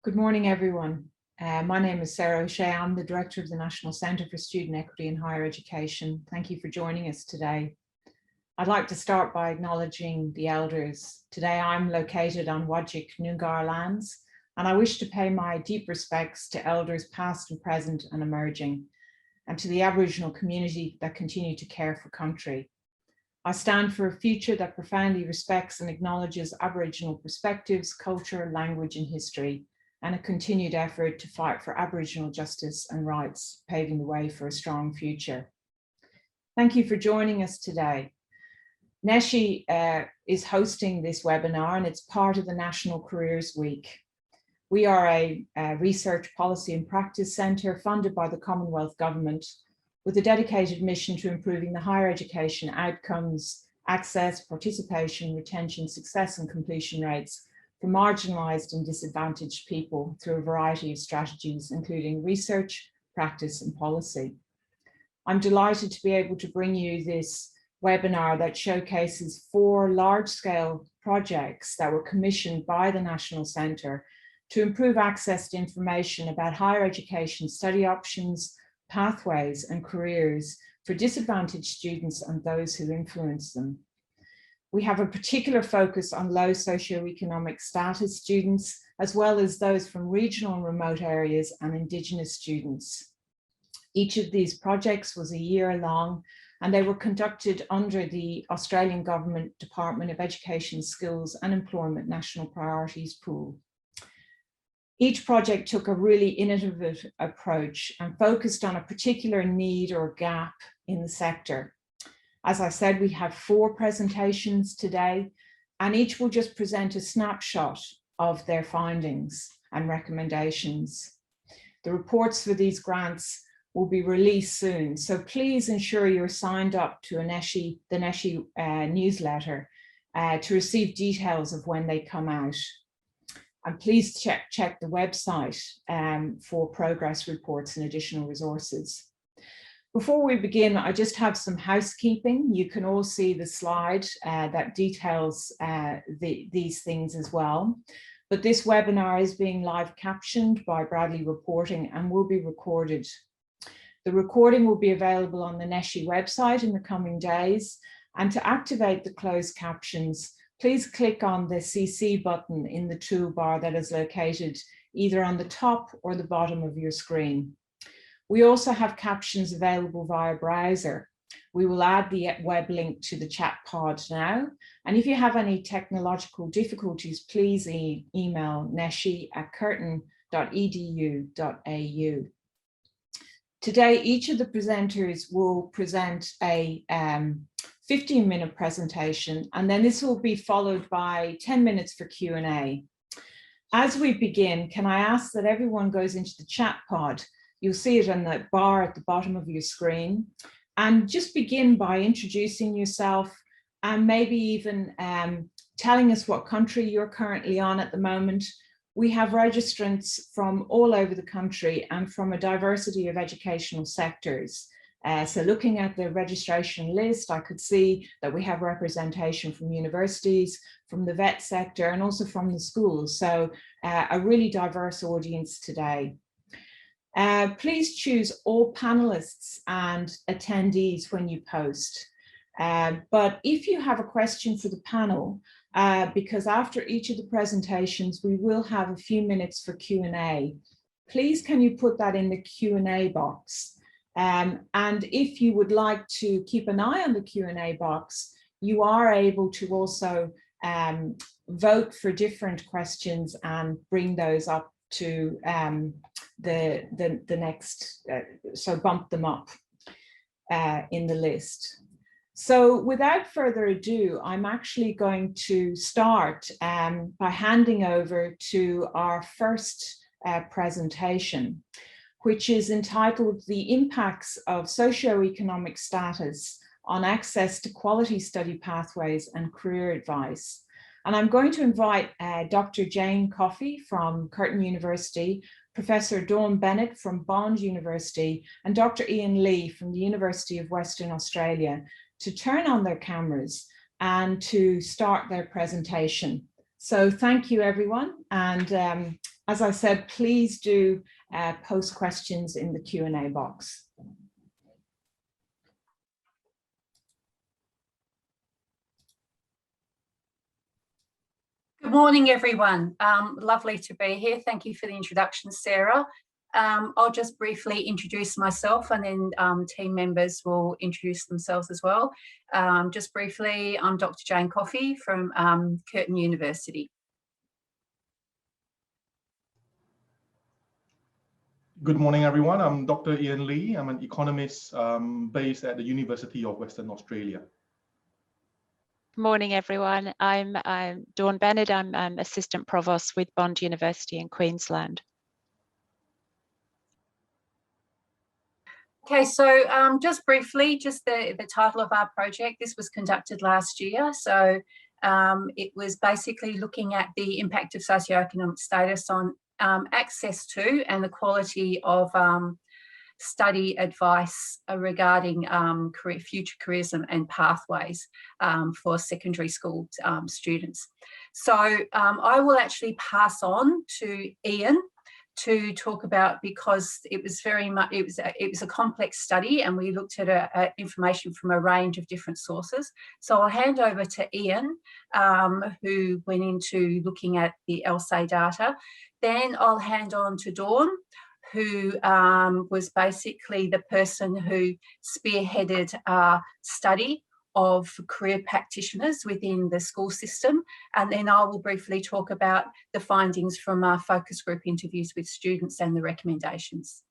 Good morning, everyone. My name is Sarah O'Shea. I'm the Director of the National Centre for Student Equity in Higher Education. Thank you for joining us today. I'd like to start by acknowledging the elders. Today I'm located on Whadjuk Noongar lands, and I wish to pay my deep respects to elders past and present and emerging, and to the Aboriginal community that continue to care for country. I stand for a future that profoundly respects and acknowledges Aboriginal perspectives, culture, language and history, and a continued effort to fight for Aboriginal justice and rights, paving the way for a strong future. Thank you for joining us today. Neshi is hosting this webinar, and it's part of the National Careers Week. We are a research, policy and practice centre funded by the Commonwealth Government with a dedicated mission to improving the higher education outcomes, access, participation, retention, success and completion rates for marginalised and disadvantaged people through a variety of strategies, including research, practice and policy. I'm delighted to be able to bring you this webinar that showcases 4 large-scale projects that were commissioned by the National Centre to improve access to information about higher education study options, pathways and careers for disadvantaged students and those who influence them. We have a particular focus on low socio-economic status students, as well as those from regional and remote areas and Indigenous students. Each of these projects was a year long, and they were conducted under the Australian Government Department of Education, Skills and Employment National Priorities Pool. Each project took a really innovative approach and focused on a particular need or gap in the sector. As I said, we have 4 presentations today, and each will just present a snapshot of their findings and recommendations. The reports for these grants will be released soon, so please ensure you're signed up to the Neshi Newsletter to receive details of when they come out. And please check the website for progress reports and additional resources. Before we begin, I just have some housekeeping. You can all see the slide that details these things as well. But this webinar is being live captioned by Bradley Reporting and will be recorded. The recording will be available on the Neshi website in the coming days. And to activate the closed captions, please click on the CC button in the toolbar that is located either on the top or the bottom of your screen. We also have captions available via browser. We will add the web link to the chat pod now. And if you have any technological difficulties, please email neshi@curtin.edu.au. Today, each of the presenters will present a 15-minute presentation, and then this will be followed by 10 minutes for Q&A. As we begin, can I ask that everyone goes into the chat pod? You'll see it on the bar at the bottom of your screen, and just begin by introducing yourself and maybe even telling us what country you're currently on at the moment. We have registrants from all over the country and from a diversity of educational sectors. So looking at the registration list, I could see that we have representation from universities, from the vet sector, and also from the schools. So a really diverse audience today. Please choose all panelists and attendees when you post. But if you have a question for the panel, because after each of the presentations, we will have a few minutes for Q&A. Please can you put that in the Q&A box? And if you would like to keep an eye on the Q&A box, you are able to also vote for different questions and bring those up to the next, so bump them up in the list. So without further ado, I'm actually going to start by handing over to our first presentation, which is entitled The Impacts of Socio-Economic Status on Access to Quality Study Pathways and Career Advice. And I'm going to invite Dr. Jane Coffey from Curtin University, Professor Dawn Bennett from Bond University, and Dr. Ian Lee from the University of Western Australia to turn on their cameras and to start their presentation. So thank you, everyone. And As I said, please do post questions in the Q&A box. Good morning, everyone. Lovely to be here. Thank you for the introduction, Sarah. I'll just briefly introduce myself, and then team members will introduce themselves as well. Just briefly, I'm Dr. Jane Coffey from Curtin University. Good morning, everyone. I'm Dr. Ian Lee. I'm an economist based at the University of Western Australia. Good morning, everyone. I'm Dawn Bennett. I'm Assistant Provost with Bond University in Queensland. Okay, so just briefly, just the title of our project. This was conducted last year. So it was basically looking at the impact of socioeconomic status on access to and the quality of study advice regarding future careers and pathways for secondary school students. So I will actually pass on to Ian to talk about, because it was very much, it was a complex study, and we looked at information from a range of different sources. So I'll hand over to Ian, who went into looking at the LSA data. Then I'll hand on to Dawn, who was basically the person who spearheaded our study of career practitioners within the school system. And then I will briefly talk about the findings from our focus group interviews with students and the recommendations.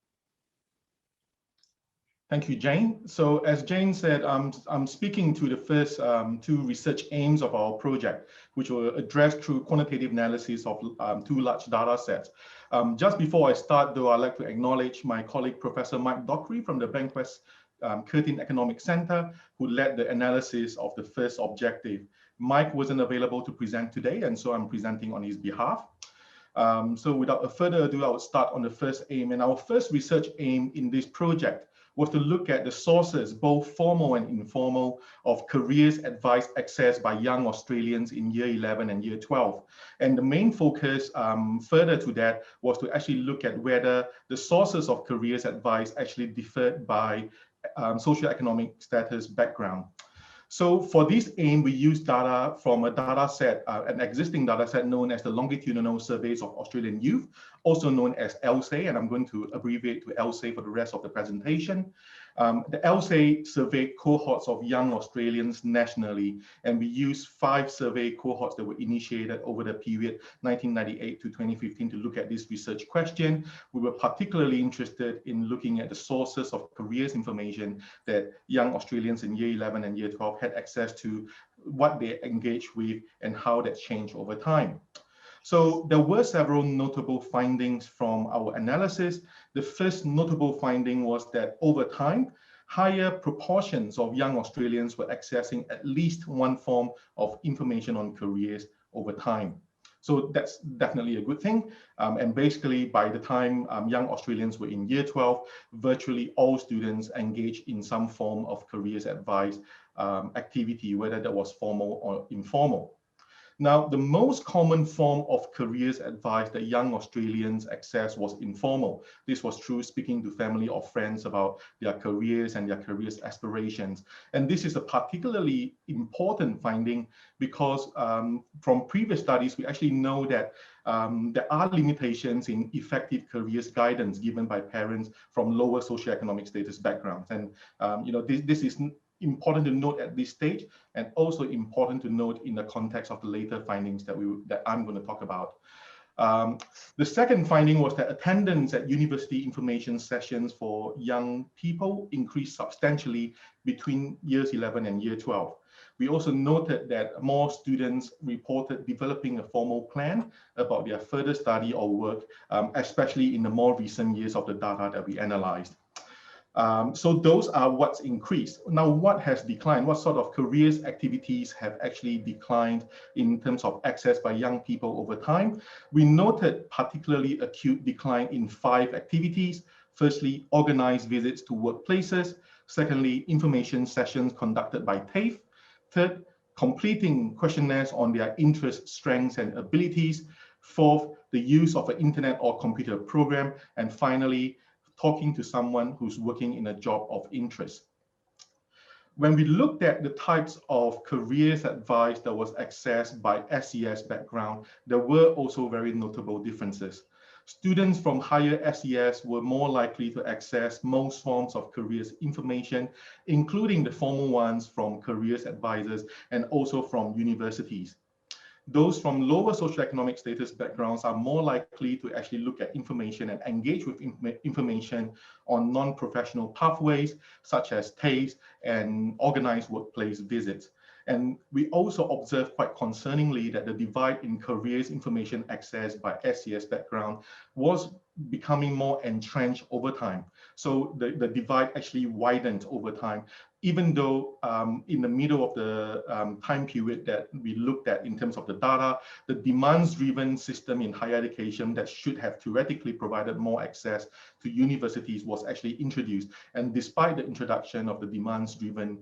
Thank you, Jane. So as Jane said, I'm speaking to the first two research aims of our project, which were addressed through quantitative analysis of two large data sets. Just before I start, though, I'd like to acknowledge my colleague, Professor Mike Dockery from the Bankwest Curtin Economic Centre, who led the analysis of the first objective. Mike wasn't available to present today, and so I'm presenting on his behalf. So without further ado, I'll start on the first aim. And our first research aim in this project was to look at the sources, both formal and informal, of careers advice accessed by young Australians in year 11 and year 12. And the main focus further to that was to actually look at whether the sources of careers advice actually differed by socio-economic status background. So for this aim, we used data from a data set, an existing data set known as the Longitudinal Surveys of Australian Youth, also known as LSA, and I'm going to abbreviate to LSA for the rest of the presentation. The LSA surveyed cohorts of young Australians nationally, and we used 5 survey cohorts that were initiated over the period 1998 to 2015 to look at this research question. We were particularly interested in looking at the sources of careers information that young Australians in year 11 and year 12 had access to, what they engaged with, and how that changed over time. So there were several notable findings from our analysis. The first notable finding was that over time, higher proportions of young Australians were accessing at least one form of information on careers over time. So that's definitely a good thing. And basically, by the time young Australians were in year 12, virtually all students engaged in some form of careers advice activity, whether that was formal or informal. Now, the most common form of careers advice that young Australians access was informal. This was through speaking to family or friends about their careers and their careers aspirations. And this is a particularly important finding because from previous studies, we actually know that there are limitations in effective careers guidance given by parents from lower socioeconomic status backgrounds. And this is important to note at this stage, and also important to note in the context of the later findings that I'm going to talk about. The second finding was that attendance at university information sessions for young people increased substantially between years 11 and year 12. We also noted that more students reported developing a formal plan about their further study or work, especially in the more recent years of the data that we analyzed. So those are what's increased. Now, what has declined? What sort of careers activities have actually declined in terms of access by young people over time? We noted particularly acute decline in 5 activities. Firstly, organized visits to workplaces. Secondly, information sessions conducted by TAFE. Third, completing questionnaires on their interests, strengths, and abilities. Fourth, the use of an internet or computer program. And finally, talking to someone who's working in a job of interest. When we looked at the types of careers advice that was accessed by SES background, there were also very notable differences. Students from higher SES were more likely to access most forms of careers information, including the formal ones from careers advisors and also from universities. Those from lower socioeconomic status backgrounds are more likely to actually look at information and engage with information on non-professional pathways, such as TAFE and organized workplace visits. And we also observed quite concerningly that the divide in careers information accessed by SES background was becoming more entrenched over time. So the divide actually widened over time, even though in the middle of the time period that we looked at in terms of the data, the demands-driven system in higher education that should have theoretically provided more access to universities was actually introduced. And despite the introduction of the demands-driven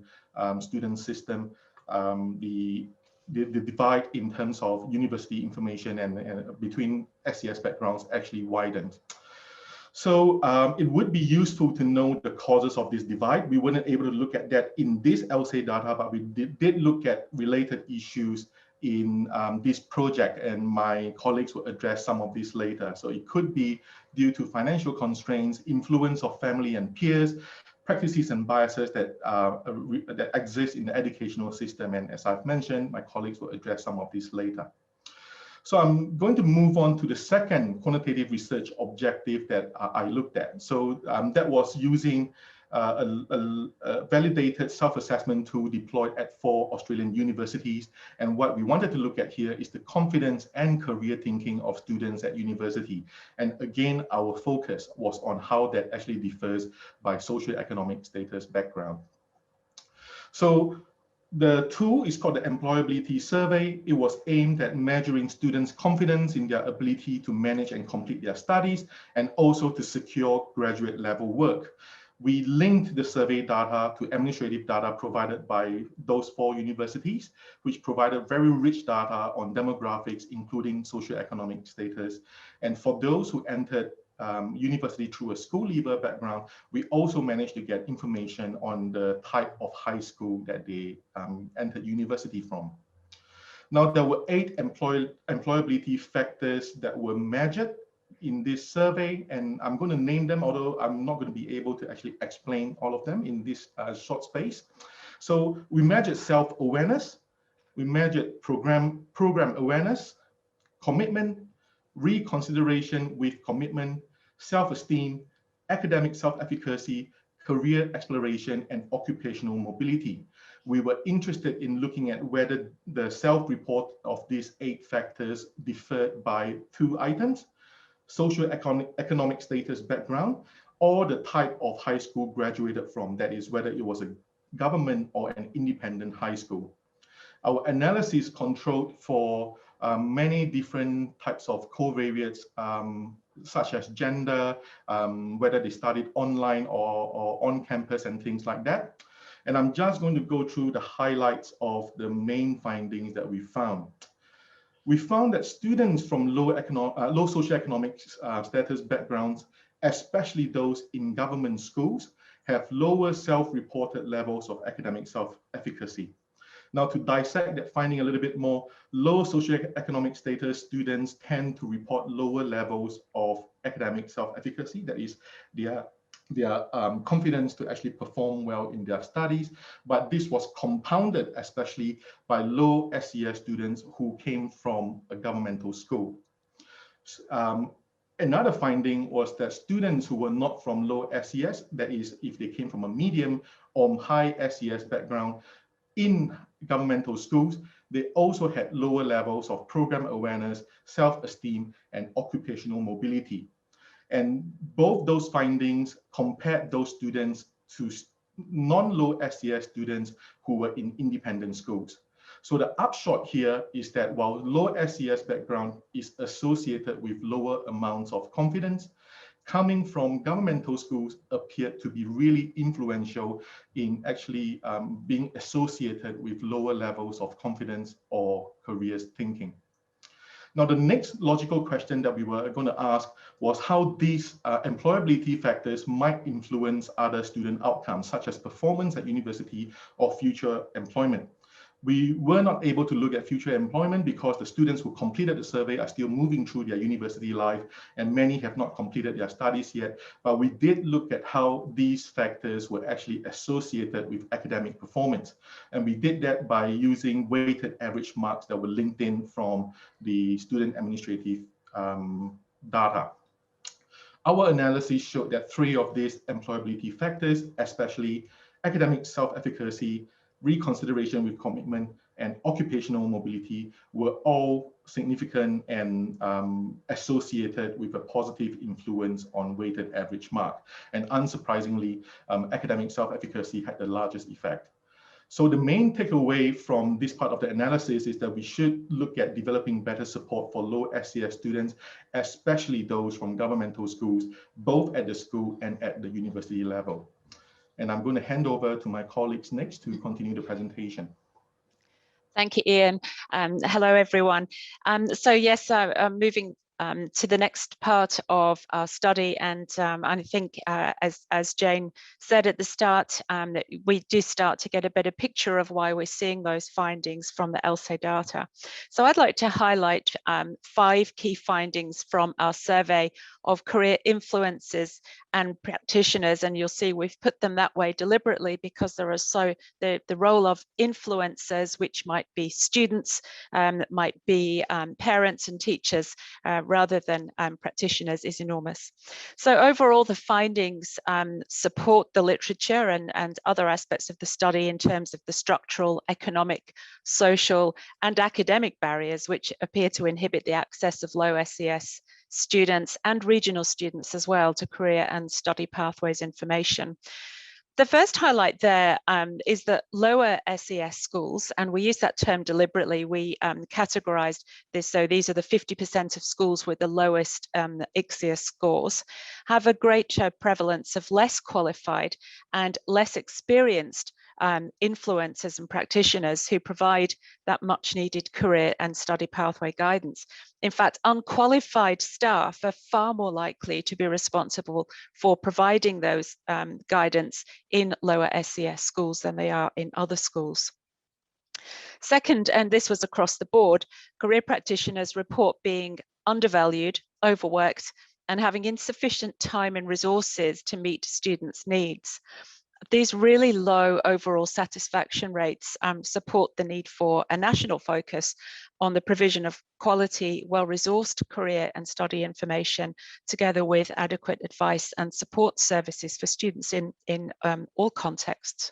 student system, the divide in terms of university information and between SES backgrounds actually widened. So it would be useful to know the causes of this divide. We weren't able to look at that in this LSA data, but we did look at related issues in this project, and my colleagues will address some of this later. So it could be due to financial constraints, influence of family and peers, practices and biases that exist in the educational system. And as I've mentioned, my colleagues will address some of this later. So I'm going to move on to the second quantitative research objective that I looked at. So that was using a validated self-assessment tool deployed at 4 Australian universities. And what we wanted to look at here is the confidence and career thinking of students at university. And again, our focus was on how that actually differs by socioeconomic status background. So the tool is called the Employability Survey. It was aimed at measuring students' confidence in their ability to manage and complete their studies, and also to secure graduate level work. We linked the survey data to administrative data provided by those 4 universities, which provided very rich data on demographics, including socioeconomic status. And for those who entered university through a school leaver background, we also managed to get information on the type of high school that they entered university from. Now, there were 8 employability factors that were measured in this survey, and I'm going to name them, although I'm not going to be able to actually explain all of them in this short space. So we measured self-awareness, we measured program awareness, commitment, reconsideration with commitment, self-esteem, academic self-efficacy, career exploration, and occupational mobility. We were interested in looking at whether the self-report of these 8 factors differed by 2 items: socio-economic status background, or the type of high school graduated from, that is, whether it was a government or an independent high school. Our analysis controlled for many different types of covariates, such as gender, whether they studied online or on campus and things like that. And I'm just going to go through the highlights of the main findings that we found. We found that students from low socioeconomic status backgrounds, especially those in government schools, have lower self-reported levels of academic self-efficacy. Now, to dissect that finding a little bit more, low socioeconomic status students tend to report lower levels of academic self-efficacy, that is, their confidence to actually perform well in their studies. But this was compounded especially by low SES students who came from a governmental school. Another finding was that students who were not from low SES, that is, if they came from a medium or high SES background in governmental schools, they also had lower levels of program awareness, self-esteem, and occupational mobility. And both those findings compared those students to non-low SES students who were in independent schools. So the upshot here is that while low SES background is associated with lower amounts of confidence, coming from governmental schools appeared to be really influential in actually being associated with lower levels of confidence or careers thinking. Now, the next logical question that we were going to ask was how these employability factors might influence other student outcomes, such as performance at university or future employment. We were not able to look at future employment because the students who completed the survey are still moving through their university life, and many have not completed their studies yet. But we did look at how these factors were actually associated with academic performance. And we did that by using weighted average marks that were linked in from the student administrative data. Our analysis showed that 3 of these employability factors, especially academic self-efficacy, reconsideration with commitment, and occupational mobility, were all significant and associated with a positive influence on weighted average mark. And unsurprisingly, academic self-efficacy had the largest effect. So the main takeaway from this part of the analysis is that we should look at developing better support for low SES students, especially those from governmental schools, both at the school and at the university level. And I'm going to hand over to my colleagues next to continue the presentation. Thank you, Ian. Hello, everyone. So yes, moving to the next part of our study, and I think as Jane said at the start, that we do start to get a better picture of why we're seeing those findings from the LSE data. So I'd like to highlight 5 key findings from our survey of career influencers and practitioners, and you'll see we've put them that way deliberately because there are the role of influencers, which might be students, might be parents and teachers, rather than practitioners, is enormous. So overall, the findings support the literature and other aspects of the study in terms of the structural, economic, social, and academic barriers which appear to inhibit the access of low SES students and regional students as well to career and study pathways information. The first highlight there is that lower SES schools, and we use that term deliberately, we categorized this, so these are the 50% of schools with the lowest ICSEA scores, have a greater prevalence of less qualified and less experienced influencers and practitioners who provide that much needed career and study pathway guidance. In fact, unqualified staff are far more likely to be responsible for providing those guidance in lower SES schools than they are in other schools. Second, and this was across the board, career practitioners report being undervalued, overworked, and having insufficient time and resources to meet students' needs. These really low overall satisfaction rates support the need for a national focus on the provision of quality, well-resourced career and study information, together with adequate advice and support services for students in all contexts.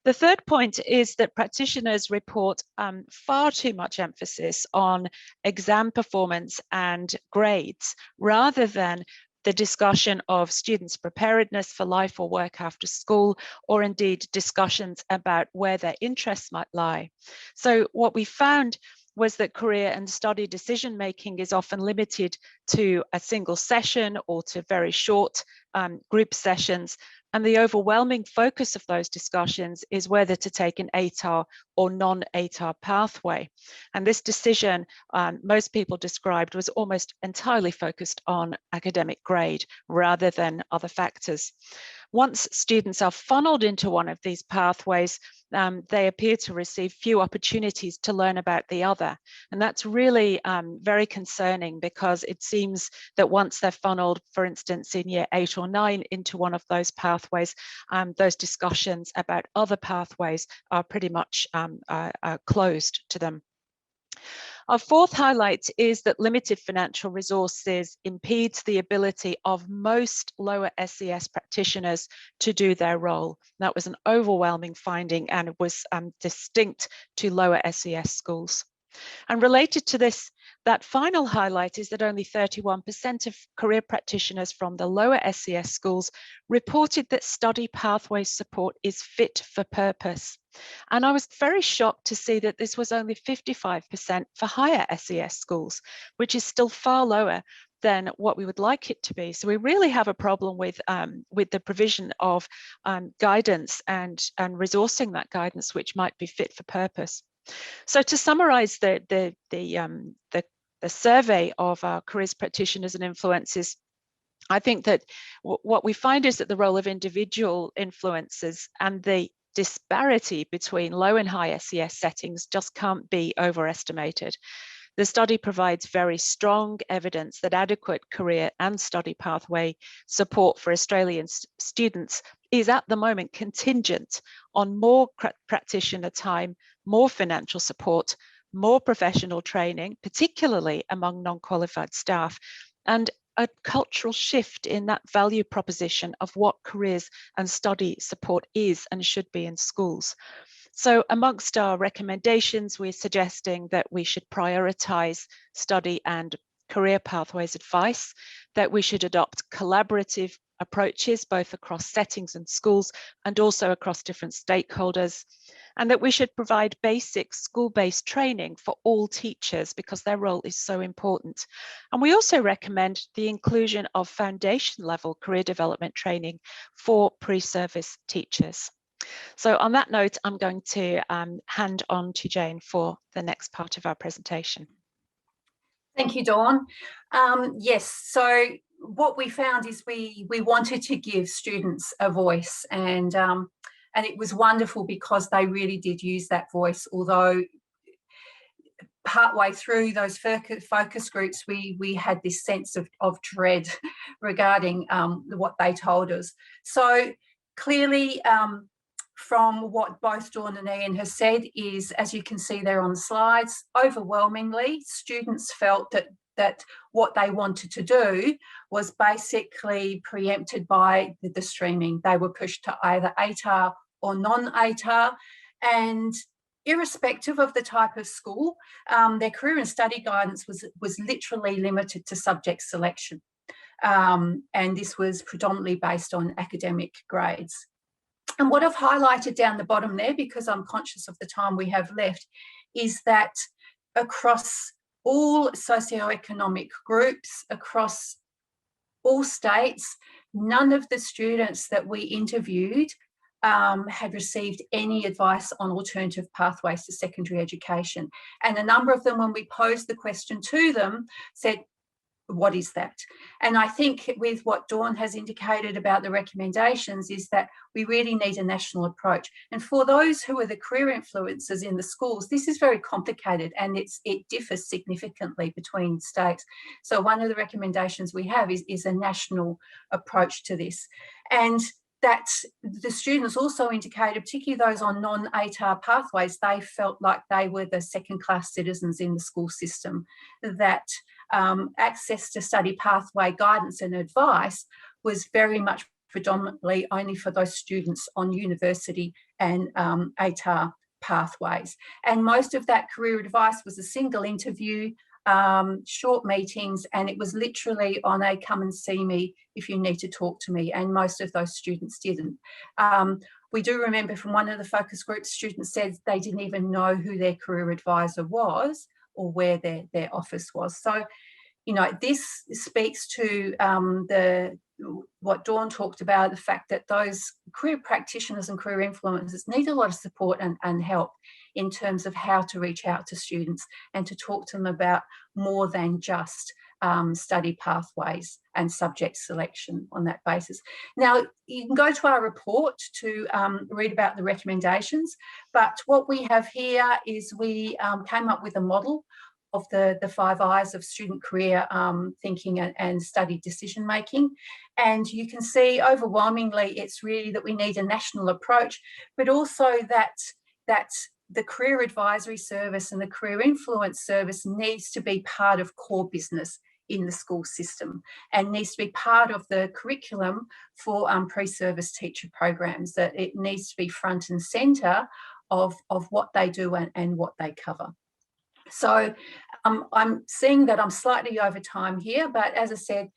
The third point is that practitioners report far too much emphasis on exam performance and grades, rather than the discussion of students' preparedness for life or work after school, or indeed discussions about where their interests might lie. So what we found was that career and study decision making is often limited to a single session or to very short group sessions. And the overwhelming focus of those discussions is whether to take an ATAR or non-ATAR pathway. And this decision, most people described, was almost entirely focused on academic grade rather than other factors. Once students are funneled into one of these pathways, they appear to receive few opportunities to learn about the other. And that's really very concerning, because it seems that once they're funneled, for instance, in year 8 or 9 into one of those pathways, those discussions about other pathways are pretty much closed to them. Our fourth highlight is that limited financial resources impedes the ability of most lower SES practitioners to do their role. That was an overwhelming finding, and it was distinct to lower SES schools. And related to this, that final highlight is that only 31% of career practitioners from the lower SES schools reported that study pathway support is fit for purpose. And I was very shocked to see that this was only 55% for higher SES schools, which is still far lower than what we would like it to be. So we really have a problem with the provision of guidance and resourcing that guidance, which might be fit for purpose. So to summarize the survey of our careers practitioners and influencers, I think that what we find is that the role of individual influencers and the disparity between low and high SES settings just can't be overestimated. The study provides very strong evidence that adequate career and study pathway support for Australian students is at the moment contingent on more practitioner time, more financial support, more professional training, particularly among non-qualified staff, and a cultural shift in that value proposition of what careers and study support is and should be in schools. So amongst our recommendations, we're suggesting that we should prioritise study and career pathways advice, that we should adopt collaborative approaches both across settings and schools and also across different stakeholders, and that we should provide basic school-based training for all teachers because their role is so important. And we also recommend the inclusion of foundation level career development training for pre-service teachers. So on that note, I'm going to hand on to Jane for the next part of our presentation. Thank you, Dawn. Yes, so what we found is we wanted to give students a voice, and it was wonderful because they really did use that voice, although partway through those focus groups, we had this sense of dread regarding what they told us. So clearly, from what both Dawn and Ian has said is, as you can see there on the slides, overwhelmingly students felt that what they wanted to do was basically preempted by the streaming. They were pushed to either ATAR or non-ATAR, and irrespective of the type of school, their career and study guidance was literally limited to subject selection. And this was predominantly based on academic grades. And what I've highlighted down the bottom there, because I'm conscious of the time we have left, is that across all socioeconomic groups, across all states, none of the students that we interviewed had received any advice on alternative pathways to secondary education. And a number of them, when we posed the question to them, said, what is that? And I think with what Dawn has indicated about the recommendations is that we really need a national approach. And for those who are the career influencers in the schools, this is very complicated and it differs significantly between states. So one of the recommendations we have is a national approach to this. And that the students also indicated, particularly those on non-ATAR pathways, they felt like they were the second-class citizens in the school system, that access to study pathway guidance and advice was very much predominantly only for those students on university and ATAR pathways. And most of that career advice was a single interview, short meetings, and it was literally on a come and see me if you need to talk to me, and most of those students didn't. We do remember from one of the focus groups, students said they didn't even know who their career advisor was or where their office was. So, you know, this speaks to what Dawn talked about, the fact that those career practitioners and career influencers need a lot of support and help in terms of how to reach out to students and to talk to them about more than just study pathways and subject selection on that basis. Now, you can go to our report to read about the recommendations, but what we have here is we came up with a model of the 5 I's of student career thinking and study decision making. And you can see overwhelmingly it's really that we need a national approach, but also that the career advisory service and the career influence service needs to be part of core business in the school system and needs to be part of the curriculum for pre-service teacher programs, that it needs to be front and centre of what they do and what they cover. So I'm seeing that I'm slightly over time here, but as I said,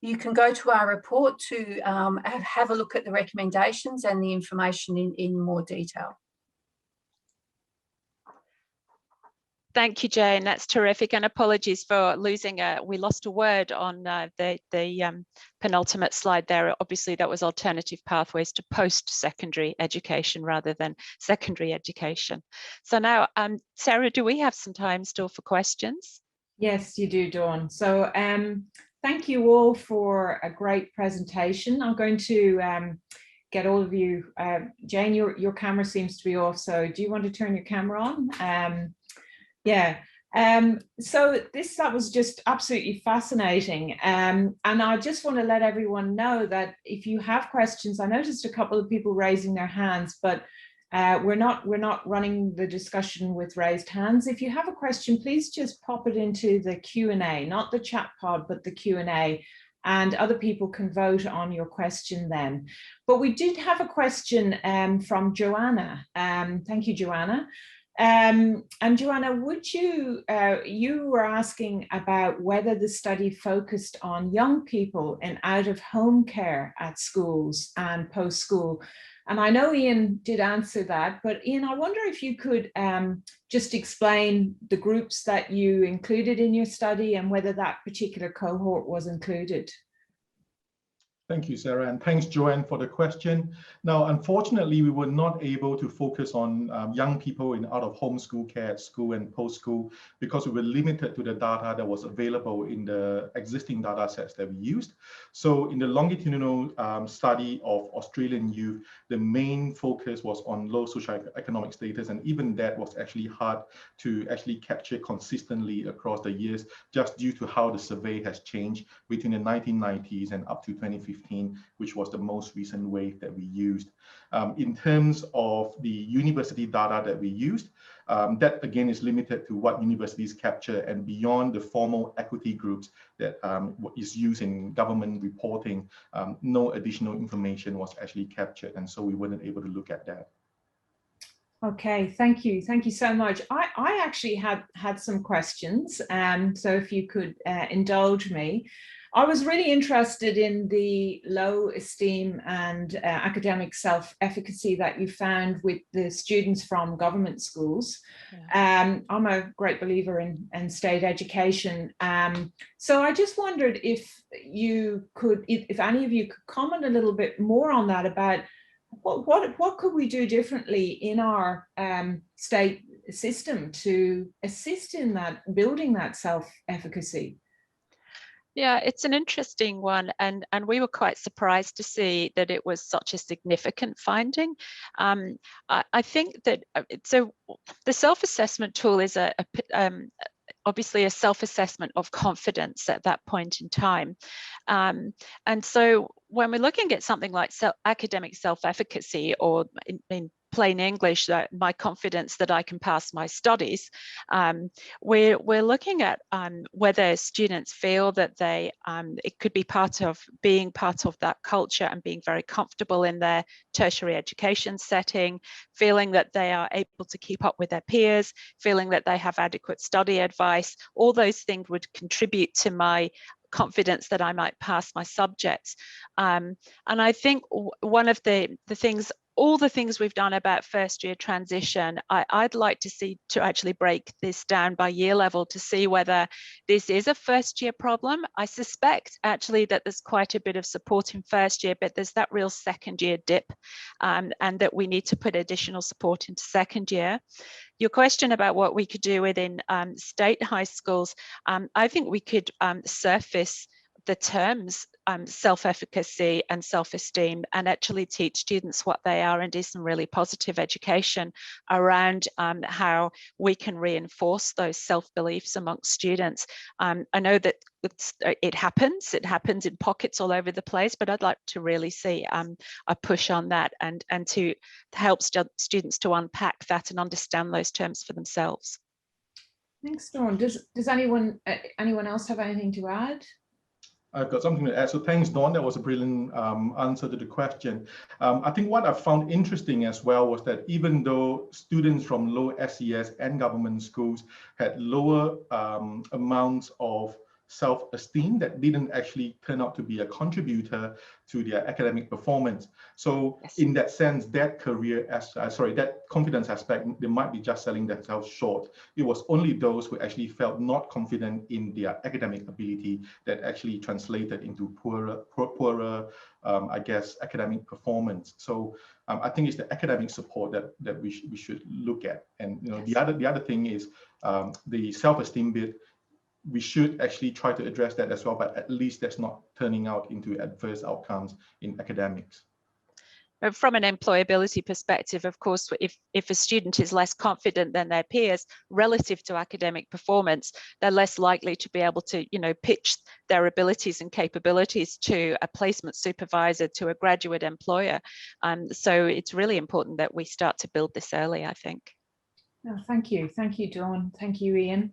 you can go to our report to have a look at the recommendations and the information in more detail. Thank you, Jane. That's terrific. And apologies for losing we lost a word on the penultimate slide there. Obviously, that was alternative pathways to post-secondary education rather than secondary education. So now, Sarah, do we have some time still for questions? Yes, you do, Dawn. So thank you all for a great presentation. I'm going to get all of you. Jane, your camera seems to be off, so do you want to turn your camera on? Yeah. So that was just absolutely fascinating. And I just want to let everyone know that if you have questions, I noticed a couple of people raising their hands, but we're not running the discussion with raised hands. If you have a question, please just pop it into the Q&A, not the chat pod, but the Q&A, and other people can vote on your question then. But we did have a question from Joanna. Thank you, Joanna. And Joanna, would you were asking about whether the study focused on young people in out-of-home care at schools and post-school. And I know Ian did answer that, but Ian, I wonder if you could just explain the groups that you included in your study and whether that particular cohort was included. Thank you, Sarah, and thanks, Joanne, for the question. Now, unfortunately, we were not able to focus on young people in out-of-home school care at school and post-school because we were limited to the data that was available in the existing data sets that we used. So in the longitudinal study of Australian youth, the main focus was on low socio-economic status, and even that was actually hard to actually capture consistently across the years, just due to how the survey has changed between the 1990s and up to 2015. Which was the most recent wave that we used. In terms of the university data that we used, that again is limited to what universities capture, and beyond the formal equity groups that is used in government reporting, no additional information was actually captured, and so we weren't able to look at that. Okay, thank you so much. I actually had some questions, so if you could indulge me. I was really interested in the low esteem and academic self-efficacy that you found with the students from government schools. Yeah. I'm a great believer in state education. So I just wondered if you could, if any of you could comment a little bit more on that, about what could we do differently in our state system to assist in that, building that self-efficacy? Yeah, it's an interesting one, and we were quite surprised to see that it was such a significant finding. I think that so the self-assessment tool is obviously a self-assessment of confidence at that point in time, and so when we're looking at something like academic self-efficacy, or in plain English, that my confidence that I can pass my studies, we're looking at whether students feel that they it could be part of being part of that culture and being very comfortable in their tertiary education setting, feeling that they are able to keep up with their peers, feeling that they have adequate study advice. All those things would contribute to my confidence that I might pass my subjects. And I think one of the things, all the things we've done about first year transition, I'd like to see, to actually break this down by year level to see whether this is a first year problem. I suspect actually that there's quite a bit of support in first year, but there's that real second year dip, and that we need to put additional support into second year. Your question about what we could do within state high schools, I think we could surface the terms self-efficacy and self-esteem, and actually teach students what they are, and do some really positive education around how we can reinforce those self-beliefs amongst students. I know that it happens in pockets all over the place, but I'd like to really see a push on that, and to help students to unpack that and understand those terms for themselves. Thanks, Dawn. Does anyone else have anything to add? I've got something to add. So thanks, Dawn. That was a brilliant answer to the question. I think what I found interesting as well was that even though students from low SES and government schools had lower amounts of self-esteem, that didn't actually turn out to be a contributor to their academic performance. So yes, in that sense, that that confidence aspect, they might be just selling themselves short. It was only those who actually felt not confident in their academic ability that actually translated into poorer I guess, academic performance. So I think it's the academic support that we should look at. And you know, yes, the other thing is the self-esteem bit. we should actually try to address that as well, but at least that's not turning out into adverse outcomes in academics. But from an employability perspective, of course, if a student is less confident than their peers relative to academic performance, they're less likely to be able to, pitch their abilities and capabilities to a placement supervisor, to a graduate employer. So it's really important that we start to build this early, I think. Oh, thank you, Dawn. Thank you, Ian.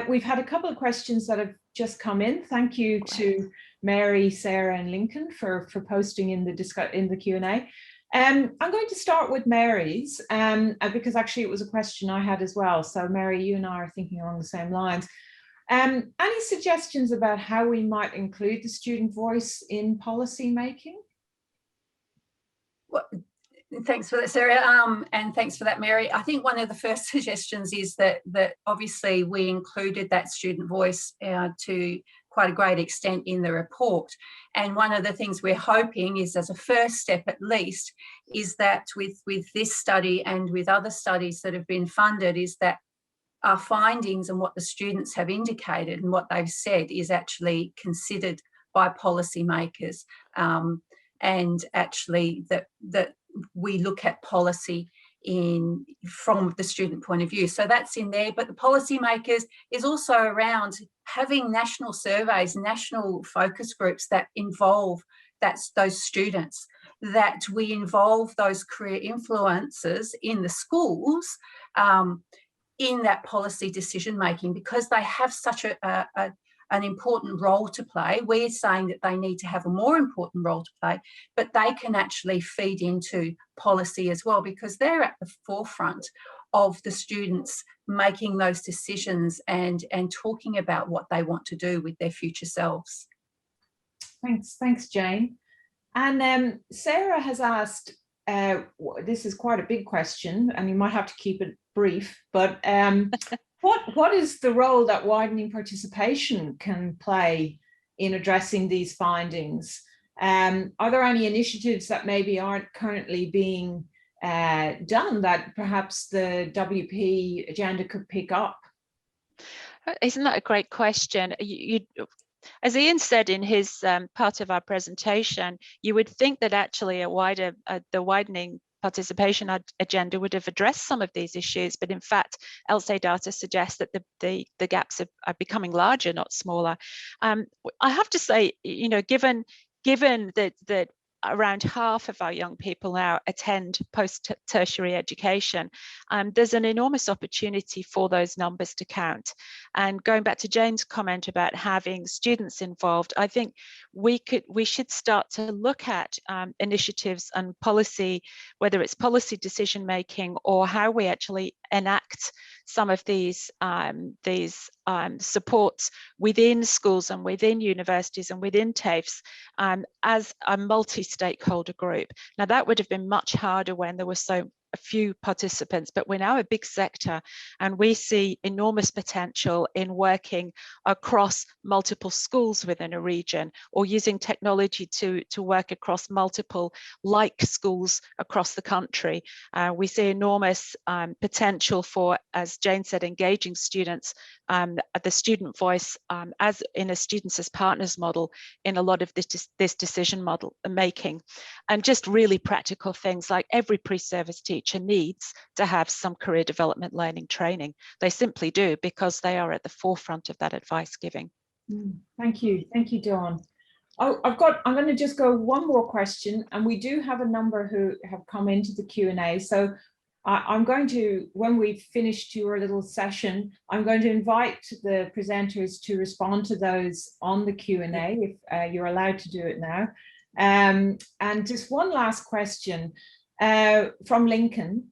We've had a couple of questions that have just come in. Thank you to Mary, Sarah, and Lincoln for posting in the Q&A. I'm going to start with Mary's because actually it was a question I had as well. So Mary, you and I are thinking along the same lines. Any suggestions about how we might include the student voice in policy making? Well, thanks for that, Sarah, and thanks for that, Mary. I think one of the first suggestions is that obviously we included that student voice to quite a great extent in the report. And one of the things we're hoping is, as a first step at least, is that with this study and with other studies that have been funded, is that our findings and what the students have indicated and what they've said is actually considered by policymakers, and actually that we look at policy from the student point of view. So that's in there, but the policymakers is also around having national surveys, national focus groups that involve those students, that we involve those career influencers in the schools in that policy decision making, because they have such an important role to play. We're saying that they need to have a more important role to play, but they can actually feed into policy as well, because they're at the forefront of the students making those decisions and talking about what they want to do with their future selves. Thanks, Jane. And Sarah has asked, this is quite a big question, and you might have to keep it brief, but what is the role that widening participation can play in addressing these findings? Are there any initiatives that maybe aren't currently being done that perhaps the WP agenda could pick up? Isn't that a great question? As Ian said in his part of our presentation, you would think that actually the widening participation agenda would have addressed some of these issues, but in fact, LSE data suggests that the gaps are becoming larger, not smaller. I have to say, given that around half of our young people now attend post-tertiary education, there's an enormous opportunity for those numbers to count. And going back to Jane's comment about having students involved, I think we should start to look at initiatives and policy, whether it's policy decision making or how we actually enact some of these supports within schools and within universities and within TAFEs as a multi-stakeholder group. Now, that would have been much harder when there were so few participants, but we're now a big sector and we see enormous potential in working across multiple schools within a region, or using technology to work across multiple schools across the country. We see enormous potential for, as Jane said, engaging students, the student voice as in a students as partners model in a lot of this decision model making, and just really practical things like every pre-service teacher needs to have some career development learning training. They simply do, because they are at the forefront of that advice giving. Thank you, Dawn. I'm going to just go one more question, and we do have a number who have come into the Q&A. So I'm going to, when we've finished your little session, I'm going to invite the presenters to respond to those on the Q&A if you're allowed to do it now. And just one last question from Lincoln.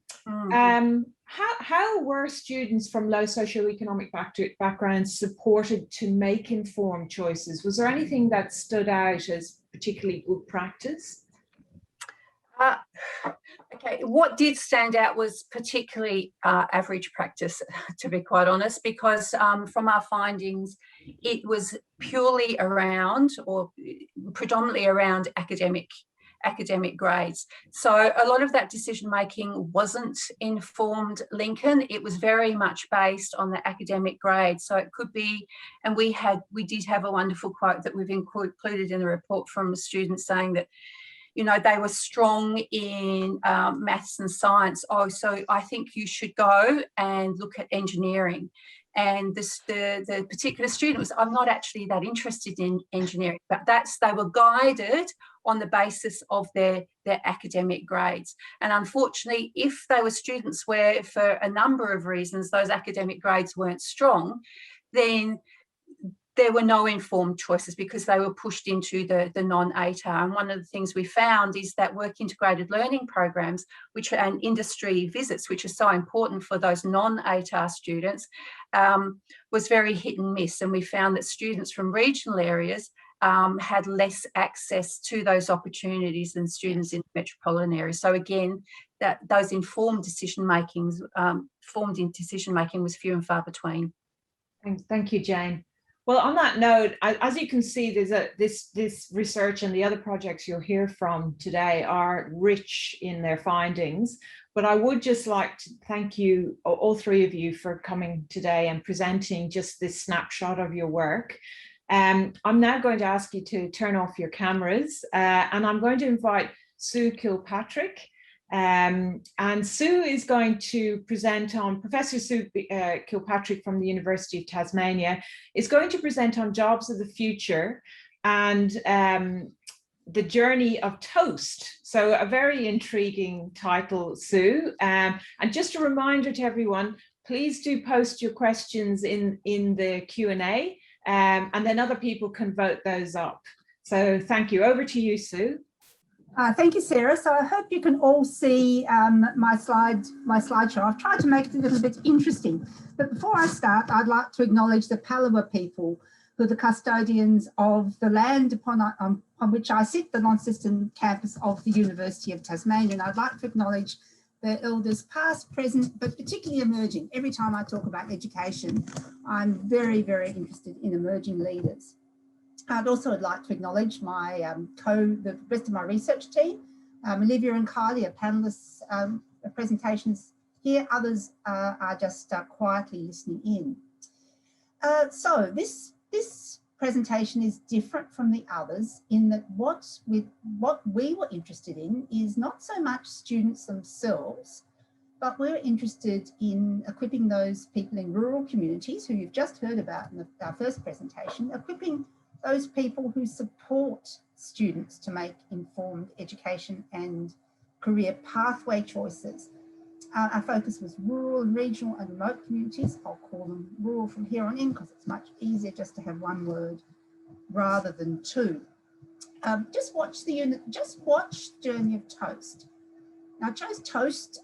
How were students from low socioeconomic backgrounds supported to make informed choices? Was there anything that stood out as particularly good practice? Okay, what did stand out was particularly average practice, to be quite honest, because from our findings, it was purely around, or predominantly around academic academic grades. So a lot of that decision making wasn't informed Lincoln. It was very much based on the academic grade. So it could be, and we did have a wonderful quote that we've included in the report from a student saying that, you know, they were strong in maths and science. Oh, so I think you should go and look at engineering. And the particular student was, I'm not actually that interested in engineering, but they were guided on the basis of their academic grades. And unfortunately, if they were students where for a number of reasons those academic grades weren't strong, then there were no informed choices because they were pushed into the non-ATAR. And one of the things we found is that work integrated learning programs, and industry visits, which are so important for those non-ATAR students, was very hit and miss. And we found that students from regional areas had less access to those opportunities than students in metropolitan areas. So again, those informed decision makings, formed in decision making was few and far between. Thank you, Jane. Well, on that note, as you can see, this research and the other projects you'll hear from today are rich in their findings. But I would just like to thank you, all three of you, for coming today and presenting just this snapshot of your work. I'm now going to ask you to turn off your cameras, and I'm going to invite Sue Kilpatrick. And Sue is going to present on, Professor Sue Kilpatrick from the University of Tasmania is going to present on jobs of the future and the journey of toast. So a very intriguing title, Sue. And just a reminder to everyone, please do post your questions in the Q&A, and then other people can vote those up. So thank you. Over to you, Sue. Thank you, Sarah. So I hope you can all see my slideshow. I've tried to make it a little bit interesting. But before I start, I'd like to acknowledge the Palawa people, who are the custodians of the land upon which I sit, the Launceston campus of the University of Tasmania. And I'd like to acknowledge the elders past, present, but particularly emerging. Every time I talk about education, I'm very, very interested in emerging leaders. I'd also like to acknowledge my the rest of my research team. Olivia and Kylie are panellists presentations here. Others are just quietly listening in. So this presentation is different from the others in that what we were interested in is not so much students themselves, but we're interested in equipping those people in rural communities who you've just heard about in our first presentation, equipping those people who support students to make informed education and career pathway choices. Our focus was rural and regional and remote communities. I'll call them rural from here on in because it's much easier just to have one word rather than two. Just watch Journey of Toast. Now I chose Toast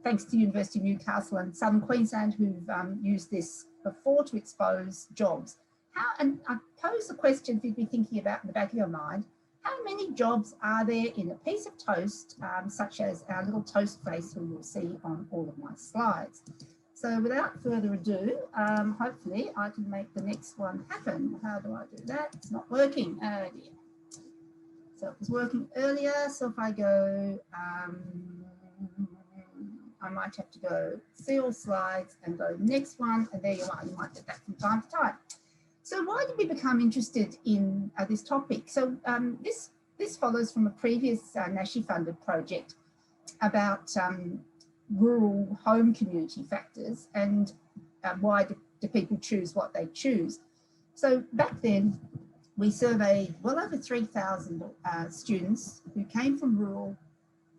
thanks to University of Newcastle and Southern Queensland, who've used this before to expose jobs. And I pose the question if you'd be thinking about in the back of your mind, how many jobs are there in a piece of toast, such as our little toast face who you'll see on all of my slides? So without further ado, hopefully I can make the next one happen. How do I do that? It's not working. Oh dear. So it was working earlier. So if I go, I might have to go see all slides and go next one. And there you are. You might get that from time to time. So why did we become interested in this topic? So this follows from a previous Neshi funded project about rural home community factors and why do people choose what they choose. So back then we surveyed well over 3,000 students who came from rural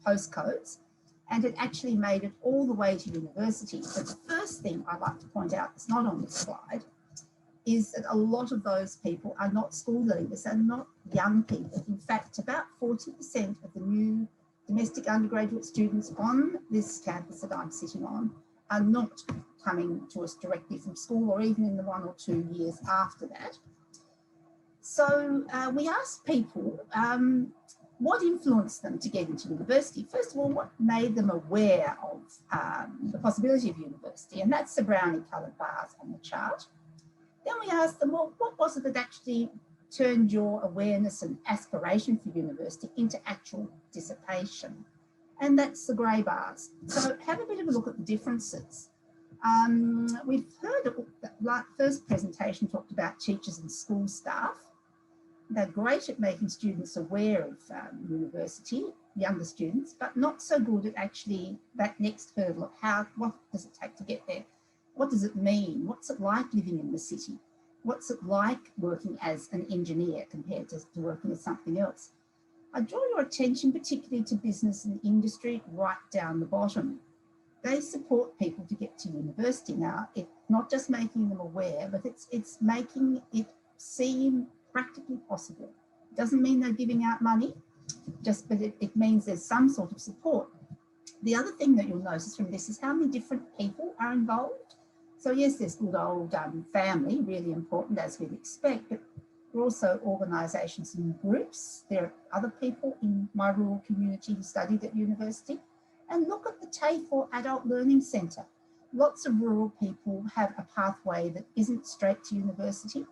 postcodes and had actually made it all the way to university. So the first thing I'd like to point out that's not on this slide is that a lot of those people are not school leavers and not young people. In fact, about 40% of the new domestic undergraduate students on this campus that I'm sitting on are not coming to us directly from school or even in the 1 or 2 years after that. So we asked people what influenced them to get into university. First of all, what made them aware of the possibility of university? And that's the brownie coloured bars on the chart. Then we asked them, well, what was it that actually turned your awareness and aspiration for university into actual dissipation. And that's the grey bars. So have a bit of a look at the differences. We've heard that first presentation talked about teachers and school staff. They're great at making students aware of university, younger students, but not so good at actually that next hurdle of what does it take to get there? What does it mean? What's it like living in the city? What's it like working as an engineer compared to working as something else? I draw your attention particularly to business and industry right down the bottom. They support people to get to university now. It's not just making them aware, but it's making it seem practically possible. It doesn't mean they're giving out money, but it means there's some sort of support. The other thing that you'll notice from this is how many different people are involved. So yes, there's good old family, really important as we'd expect, but there are also organisations and groups. There are other people in my rural community who studied at university. And look at the TAFE Adult Learning Centre. Lots of rural people have a pathway that isn't straight to university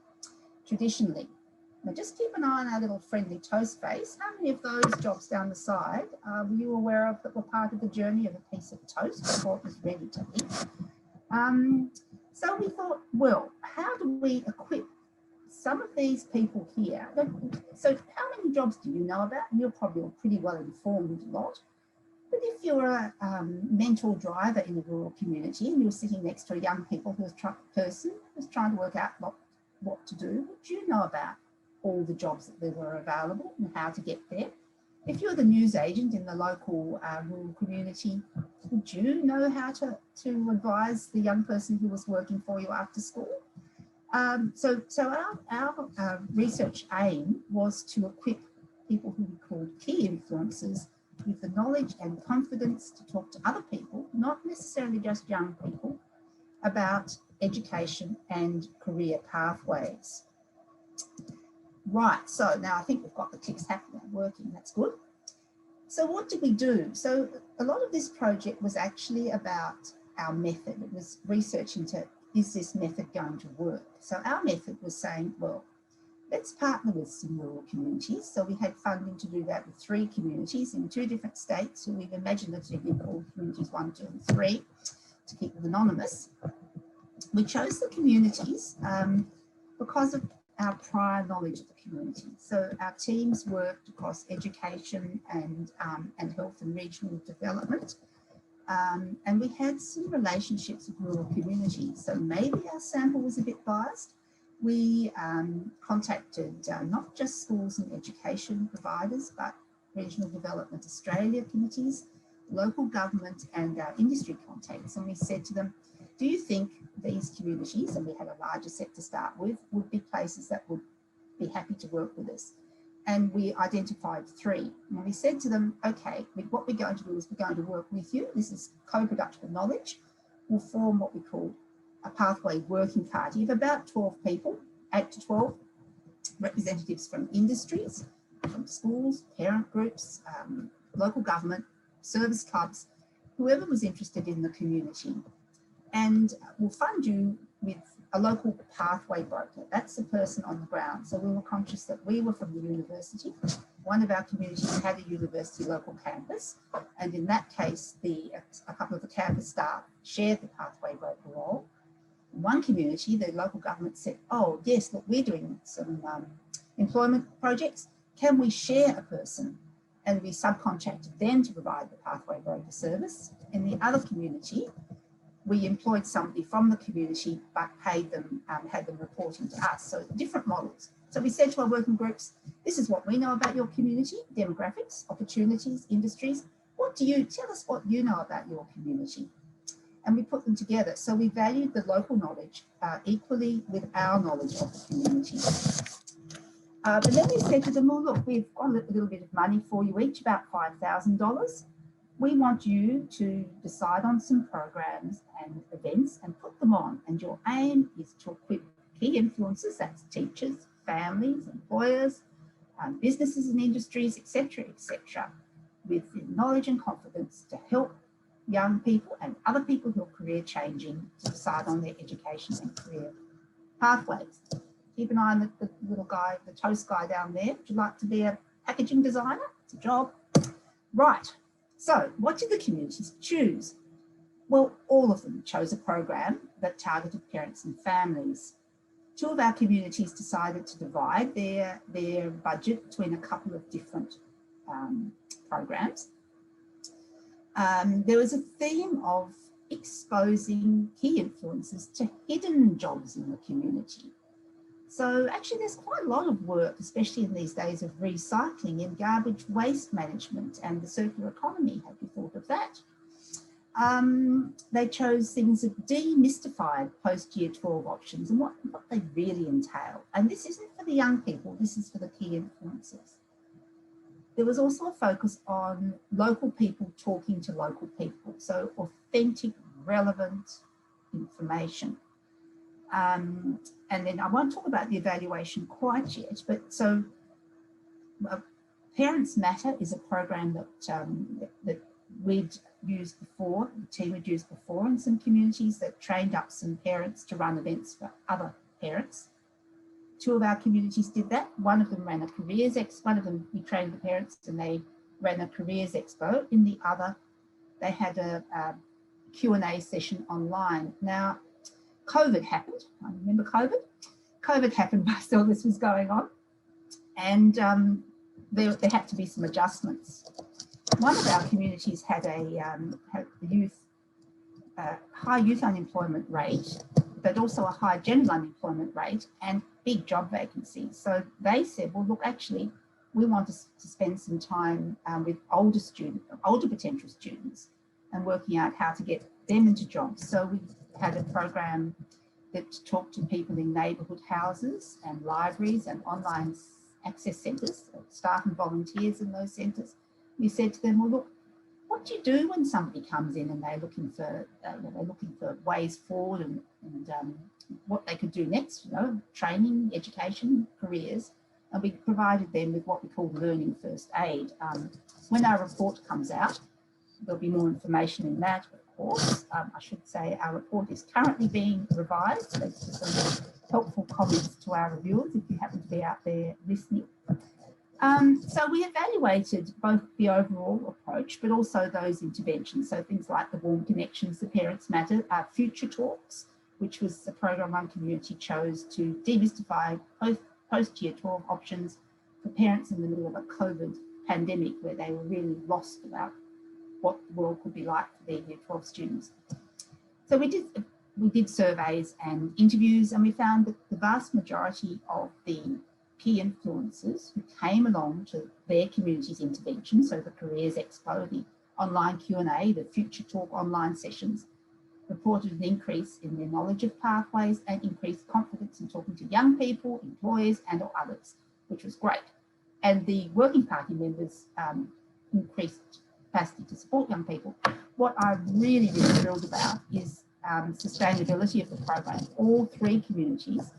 traditionally. Now just keep an eye on our little friendly toast face. How many of those jobs down the side were you aware of that were part of the journey of a piece of toast before it was ready to eat? So we thought, well, how do we equip some of these people here? So how many jobs do you know about? You're probably a pretty well informed lot. But if you're a mentor driver in a rural community and you're sitting next to a young person who's trying to work out what to do, would you know about all the jobs that there were available and how to get there? If you're the news agent in the local rural community, would you know how to advise the young person who was working for you after school? So our research aim was to equip people who we called key influencers with the knowledge and confidence to talk to other people, not necessarily just young people, about education and career pathways. Right, so now I think we've got the clicks happening, working, that's good. So what did we do? So a lot of this project was actually about our method. It was research into, is this method going to work? So our method was saying, well, let's partner with some rural communities. So we had funding to do that with 3 communities in 2 different states who we've imaginatively called communities 1, 2 and 3 to keep it anonymous. We chose the communities because of our prior knowledge of the community. So our teams worked across education and health and regional development. And we had some relationships with rural communities. So maybe our sample was a bit biased. We contacted not just schools and education providers, but Regional Development Australia committees, local government and our industry contacts. And we said to them, do you think these communities, and we had a larger set to start with, would be places that would be happy to work with us? And we identified 3. And we said to them, okay, what we're going to do is we're going to work with you. This is co-production of knowledge. We'll form what we call a pathway working party of about 12 people, 8 to 12 representatives from industries, from schools, parent groups, local government, service clubs, whoever was interested in the community. And we'll fund you with a local pathway broker. That's the person on the ground. So we were conscious that we were from the university. One of our communities had a university local campus. And in that case, a couple of the campus staff shared the pathway broker role. In one community, the local government said, oh, yes, look, we're doing some employment projects. Can we share a person? And we subcontracted them to provide the pathway broker service. In the other community, we employed somebody from the community, but paid them, had them reporting to us. So different models. So we said to our working groups, this is what we know about your community, demographics, opportunities, industries. Tell us what you know about your community. And we put them together. So we valued the local knowledge equally with our knowledge of the community. But then we said to them, well, look, we've got a little bit of money for you each, about $5,000. We want you to decide on some programs and events and put them on. And your aim is to equip key influencers, that's teachers, families, employers, businesses and industries, etc., with the knowledge and confidence to help young people and other people who are career changing to decide on their education and career pathways. keep an eye on the little guy, the toast guy down there. Would you like to be a packaging designer? It's a job. Right. So what did the communities choose? Well, all of them chose a program that targeted parents and families. 2 of our communities decided to divide their budget between a couple of different programs. There was a theme of exposing key influences to hidden jobs in the community. So actually there's quite a lot of work, especially in these days of recycling, in garbage waste management and the circular economy. Have you thought of that? They chose things that demystified post-year 12 options and what they really entail. And this isn't for the young people, this is for the key influencers. There was also a focus on local people talking to local people, so authentic, relevant information. And then I won't talk about the evaluation quite yet, but so Parents Matter is a program that we'd used before, the team had used before in some communities, that trained up some parents to run events for other parents. 2 of our communities did that. One of them ran a careers expo. One of them, we trained the parents and they ran a careers expo. In the other, they had a Q&A session online. Now, COVID happened. I remember COVID. COVID happened whilst all this was going on. And there had to be some adjustments. One of our communities had high youth unemployment rate, but also a high general unemployment rate and big job vacancies. So they said, well, look, actually, we want to spend some time with older potential students and working out how to get them into jobs. So we had a program that talked to people in neighbourhood houses and libraries and online access centres, staff and volunteers in those centres. We said to them, well, look, what do you do when somebody comes in and they're looking for ways forward and what they could do next, you know, training, education, careers. And we provided them with what we call learning first aid. When our report comes out, there'll be more information in that, of course. I should say our report is currently being revised. So there's some helpful comments to our reviewers if you happen to be out there listening. So we evaluated both the overall approach, but also those interventions. So things like the warm connections, the Parents Matter, Future Talks, which was the program one community chose to demystify post-year 12 options for parents in the middle of a COVID pandemic where they were really lost about what the world could be like for their year 12 students. So we did surveys and interviews, and we found that the vast majority of the key influencers who came along to their community's intervention, so the Careers Expo, the online Q&A, the Future Talk online sessions, reported an increase in their knowledge of pathways and increased confidence in talking to young people, employers and or others, which was great. And the working party members increased capacity to support young people. What I'm really, really thrilled about is sustainability of the program. All 3 communities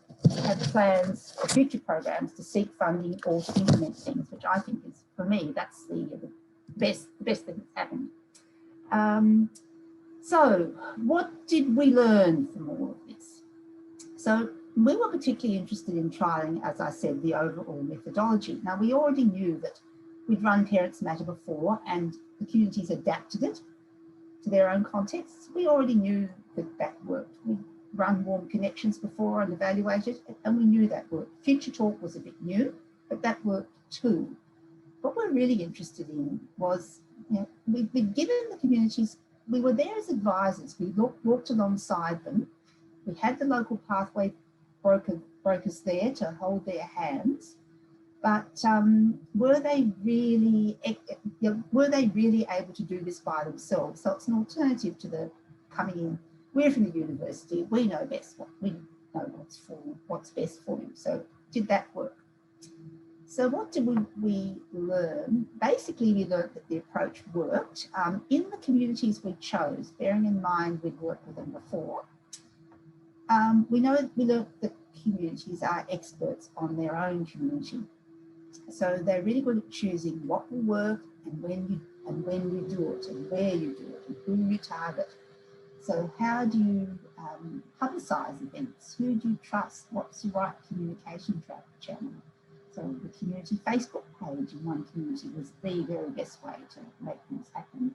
have plans for future programs to seek funding or to implement things, which I think is, for me, that's the best thing that's happened. So what did we learn from all of this? So we were particularly interested in trialling, as I said, the overall methodology. Now, we already knew that we'd run Parents Matter before and the communities adapted it to their own contexts. We already knew that that worked. We'd run Warm Connections before and evaluated, and we knew that worked. Future Talk was a bit new, but that worked too. What we're really interested in was, you know, we've given the communities, we were there as advisors. We walked alongside them. We had the local pathway brokers there to hold their hands, but were they really able to do this by themselves? So it's an alternative to the coming in. We're from the university. We know best. We know what's best for you. So did that work? So what did we learn? Basically, we learned that the approach worked. In the communities we chose, bearing in mind we'd worked with them before, we learned that communities are experts on their own community. So they're really good at choosing what will work and when you do it and where you do it and who you target. So how do you Publicize Events. Who do you trust? What's the right communication channel? So the community Facebook page in one community was the very best way to make things happen.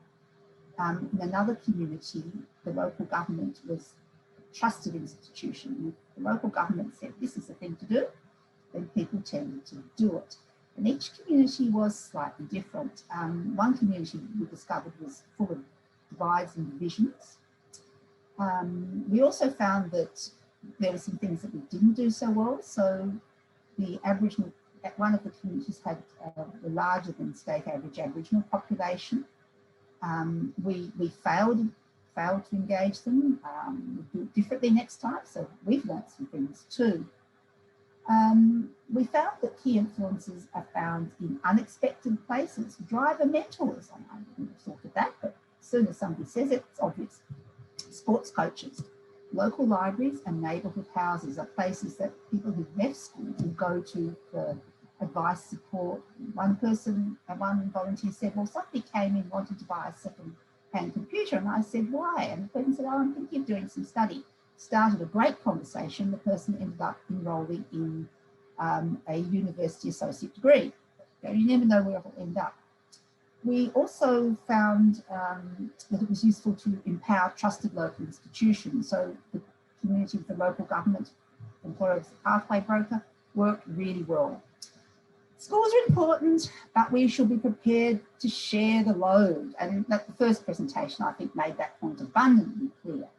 In another community, the local government was a trusted institution. If the local government said this is the thing to do, then people tended to do it. And each community was slightly different. One community we discovered was full of divides and divisions. We also found that there were some things that we didn't do so well. So the Aboriginal, one of the communities had a larger than state average Aboriginal population. We failed to engage them. We'll do it differently next time. So we've learnt some things too. We found that key influences are found in unexpected places. Driver mentors, I wouldn't have thought of that, but as soon as somebody says it, it's obvious. Sports coaches, local libraries and neighbourhood houses are places that people who've left school will go to for advice, support. One volunteer said, well, somebody came in wanting to buy a second-hand computer, and I said, why? And the person said, oh, I'm thinking of doing some study. Started a great conversation. The person ended up enrolling in a university associate degree. You never know where it will end up. We also found that it was useful to empower trusted local institutions. So the community with the local government, employer as a pathway broker, worked really well. Schools are important, but we should be prepared to share the load. And that the first presentation, I think, made that point abundantly clear.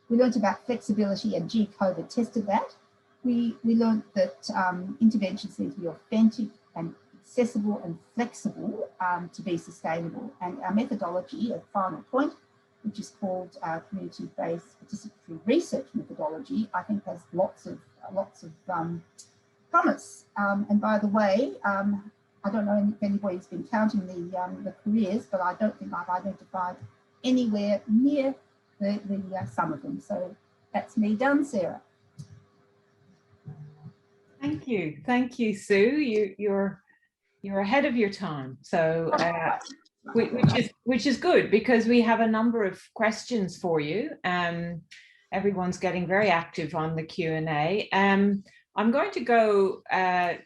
We learnt about flexibility, and COVID tested that. We learnt that interventions need to be authentic and accessible and flexible to be sustainable. And our methodology, a final point, which is called community-based participatory research methodology, I think has lots of promise. And by the way, I don't know if anybody's been counting the careers, but I don't think I've identified anywhere near the some of them. So that's me done, Sarah. Thank you, Sue. You're ahead of your time. So which is good, because we have a number of questions for you. Everyone's getting very active on the Q&A. I'm going to go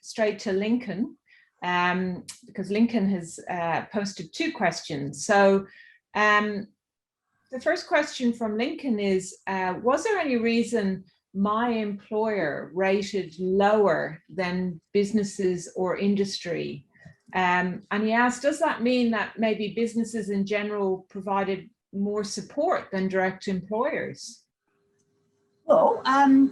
straight to Lincoln, because Lincoln has posted 2 questions. So the first question from Lincoln is, was there any reason my employer rated lower than businesses or industry? And he asked, does that mean that maybe businesses in general provided more support than direct employers? Well,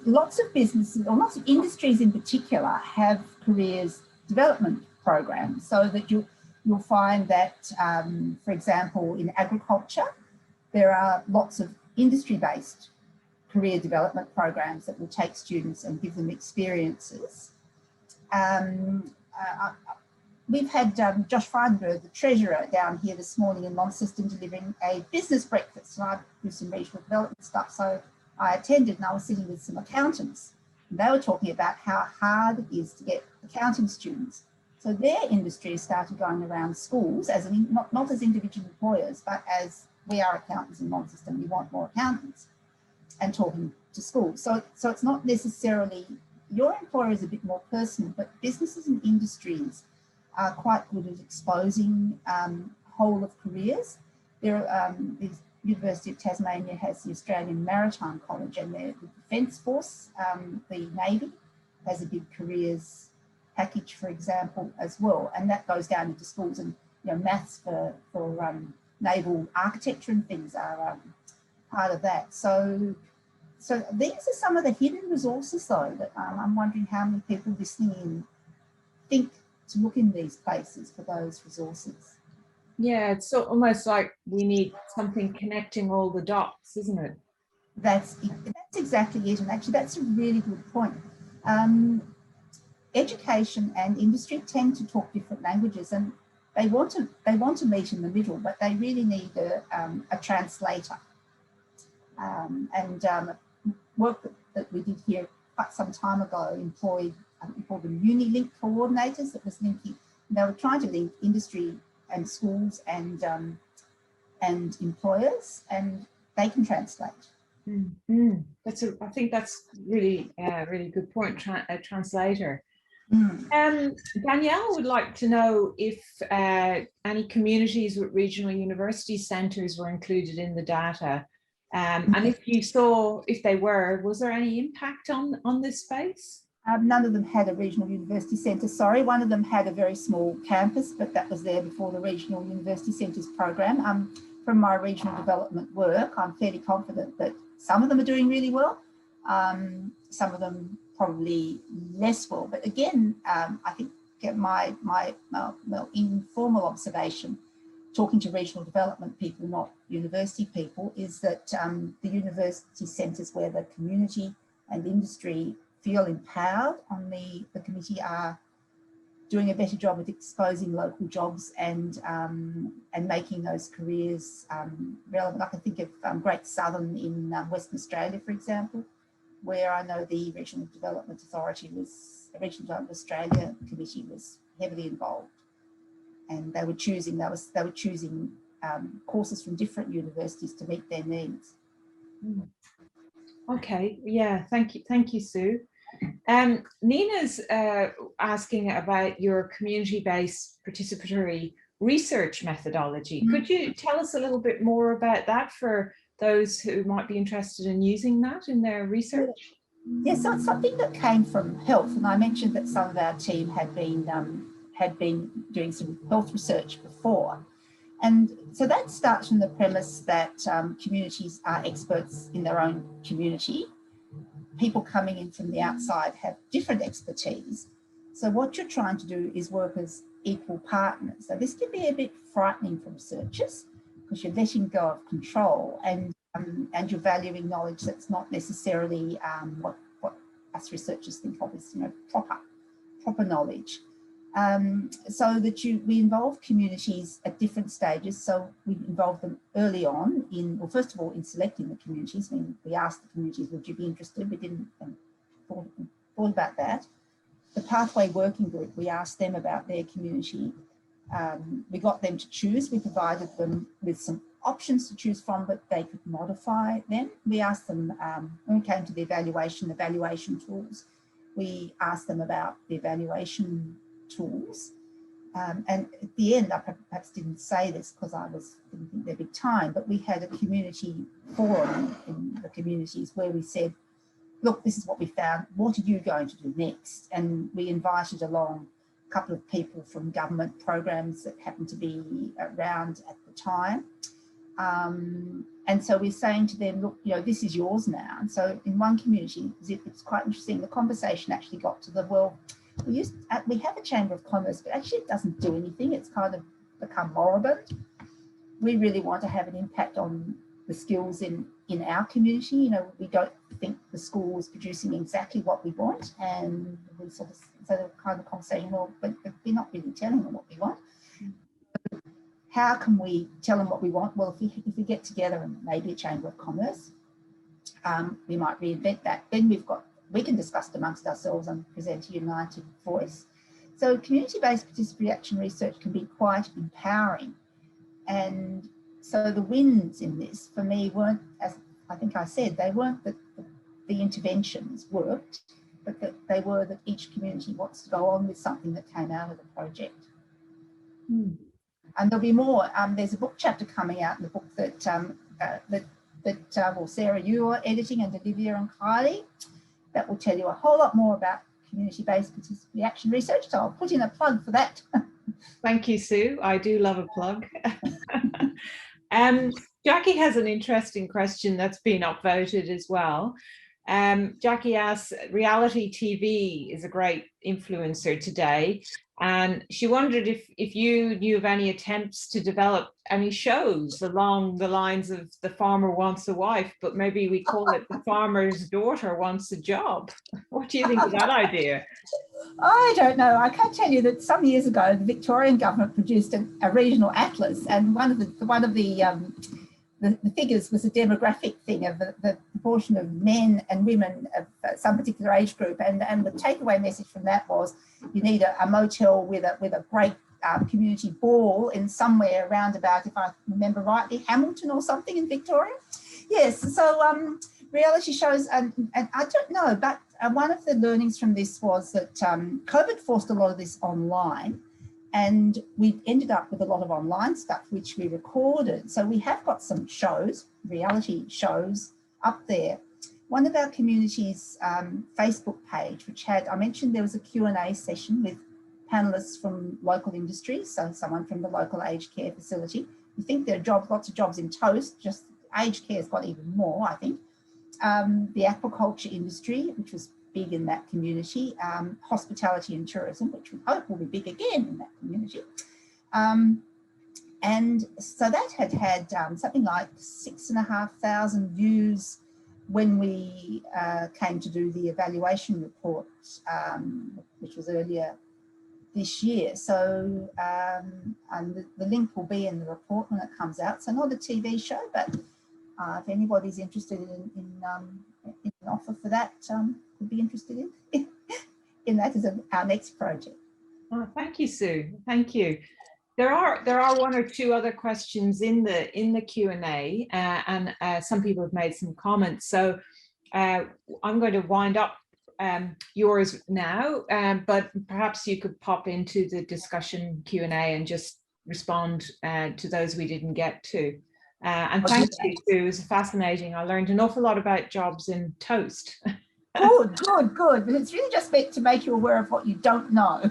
lots of businesses, or lots of industries in particular, have careers development programs, so that you'll find that, for example, in agriculture, there are lots of industry-based career development programs that will take students and give them experiences. We've had Josh Frydenberg, the treasurer, down here this morning in Launceston delivering a business breakfast. And I do some regional development stuff, so I attended, and I was sitting with some accountants. And they were talking about how hard it is to get accounting students. So their industry started going around schools, as not as individual employers, but as we are accountants in Launceston, we want more accountants, and talking to schools. So it's not necessarily, your employer is a bit more personal, but businesses and industries are quite good at exposing whole of careers. The University of Tasmania has the Australian Maritime College, and the Defence Force, the Navy, has a big careers package, for example, as well. And that goes down into schools, and maths for naval architecture and things are part of that. So these are some of the hidden resources, though, that I'm wondering how many people listening in think to look in these places for those resources. Yeah, it's so almost like we need something connecting all the dots, isn't it? That's exactly it, and actually that's a really good point. Education and industry tend to talk different languages, and they want to meet in the middle, but they really need a translator. Work that we did here quite some time ago employed, I think we called them Unilink coordinators, that was linking. They were trying to link industry and schools and employers, and they can translate. I think that's really, really good point. Translator. Danielle would like to know if any communities with regional university centres were included in the data, and if they were, was there any impact on this space? None of them had a regional university centre, sorry. One of them had a very small campus, but that was there before the regional university centres program. From my regional development work, I'm fairly confident that some of them are doing really well, some of them probably less well. But again, I think my informal observation, talking to regional development people, not university people, is that the university centres where the community and industry feel empowered on the committee are doing a better job of exposing local jobs and making those careers relevant. I can think of Great Southern in Western Australia, for example, where I know the Regional Development Authority Regional Development Australia Committee was heavily involved, and they were choosing courses from different universities to meet their needs. Okay, yeah, thank you, Sue. Nina's asking about your community-based participatory research methodology. Could you tell us a little bit more about that for those who might be interested in using that in their research? Yes, so it's something that came from health, and I mentioned that some of our team had been doing some health research before. And so that starts from the premise that communities are experts in their own community. People coming in from the outside have different expertise. So what you're trying to do is work as equal partners. So this can be a bit frightening for researchers because you're letting go of control and you're valuing knowledge that's not necessarily what us researchers think of as proper knowledge. So that we involve communities at different stages. So we involve them early on first of all, in selecting the communities. We asked the communities, would you be interested? We didn't thought about that. The Pathway Working Group, we asked them about their community. We got them to choose. We provided them with some options to choose from, but they could modify them. We asked them, when we came to the evaluation tools, we asked them about the evaluation tools. And at the end, I perhaps didn't say this because didn't think there'd be time, but we had a community forum in the communities where we said, look, this is what we found. What are you going to do next? And we invited along a couple of people from government programs that happened to be around at the time. And so we're saying to them, look, this is yours now. And so in one community, it's quite interesting, the conversation actually got to we have a Chamber of Commerce, but actually it doesn't do anything. It's kind of become moribund. We really want to have an impact on the skills in our community. We don't think the school is producing exactly what we want, and we so the kind of conversation, well, but we're not really telling them what we want. How can we tell them what we want? Well, if we get together and maybe a Chamber of Commerce, we might reinvent that. Then we can discuss it amongst ourselves and present a united voice. So community-based participatory action research can be quite empowering. And so the wins in this for me weren't, as I think I said, they weren't that the interventions worked, but that they were that each community wants to go on with something that came out of the project. And there'll be more. There's a book chapter coming out in the book that Sarah, you are editing, and Olivia and Kylie, that will tell you a whole lot more about community-based participatory action research. So I'll put in a plug for that. Thank you, Sue. I do love a plug. Jackie has an interesting question that's been upvoted as well. Jackie asks, reality TV is a great influencer today, and she wondered if you knew of any attempts to develop any shows along the lines of The Farmer Wants a Wife, but maybe we call it The Farmer's Daughter Wants a Job. What do you think of that idea? I don't know. I can tell you that some years ago, the Victorian government produced a regional atlas, and one of the figures was a demographic thing of the proportion of men and women of some particular age group, and the takeaway message from that was you need a motel with a great community ball in somewhere around about, if I remember rightly, Hamilton or something in Victoria. Yes, so reality shows, and I don't know, but one of the learnings from this was that COVID forced a lot of this online, and we ended up with a lot of online stuff which we recorded. So we have got some shows, reality shows up there. One of our community's Facebook page, which had, I mentioned there was a Q&A session with panelists from local industries, so someone from the local aged care facility. You think there are jobs, lots of jobs in toast, just aged care has got even more, I think. The aquaculture industry, which was big in that community, hospitality and tourism, which we hope will be big again in that community. And so that had something like 6,500 views when we came to do the evaluation report, which was earlier this year. So and the link will be in the report when it comes out. So not a TV show, but if anybody's interested in an offer for that, would be interested in that as our next project. Oh, thank you, Sue. Thank you. There are one or two other questions in the Q&A, and some people have made some comments. So I'm going to wind up yours now, but perhaps you could pop into the discussion Q&A and just respond to those we didn't get to. And thank you, Sue. It was fascinating. I learned an awful lot about jobs in toast. Good. But it's really just meant to make you aware of what you don't know.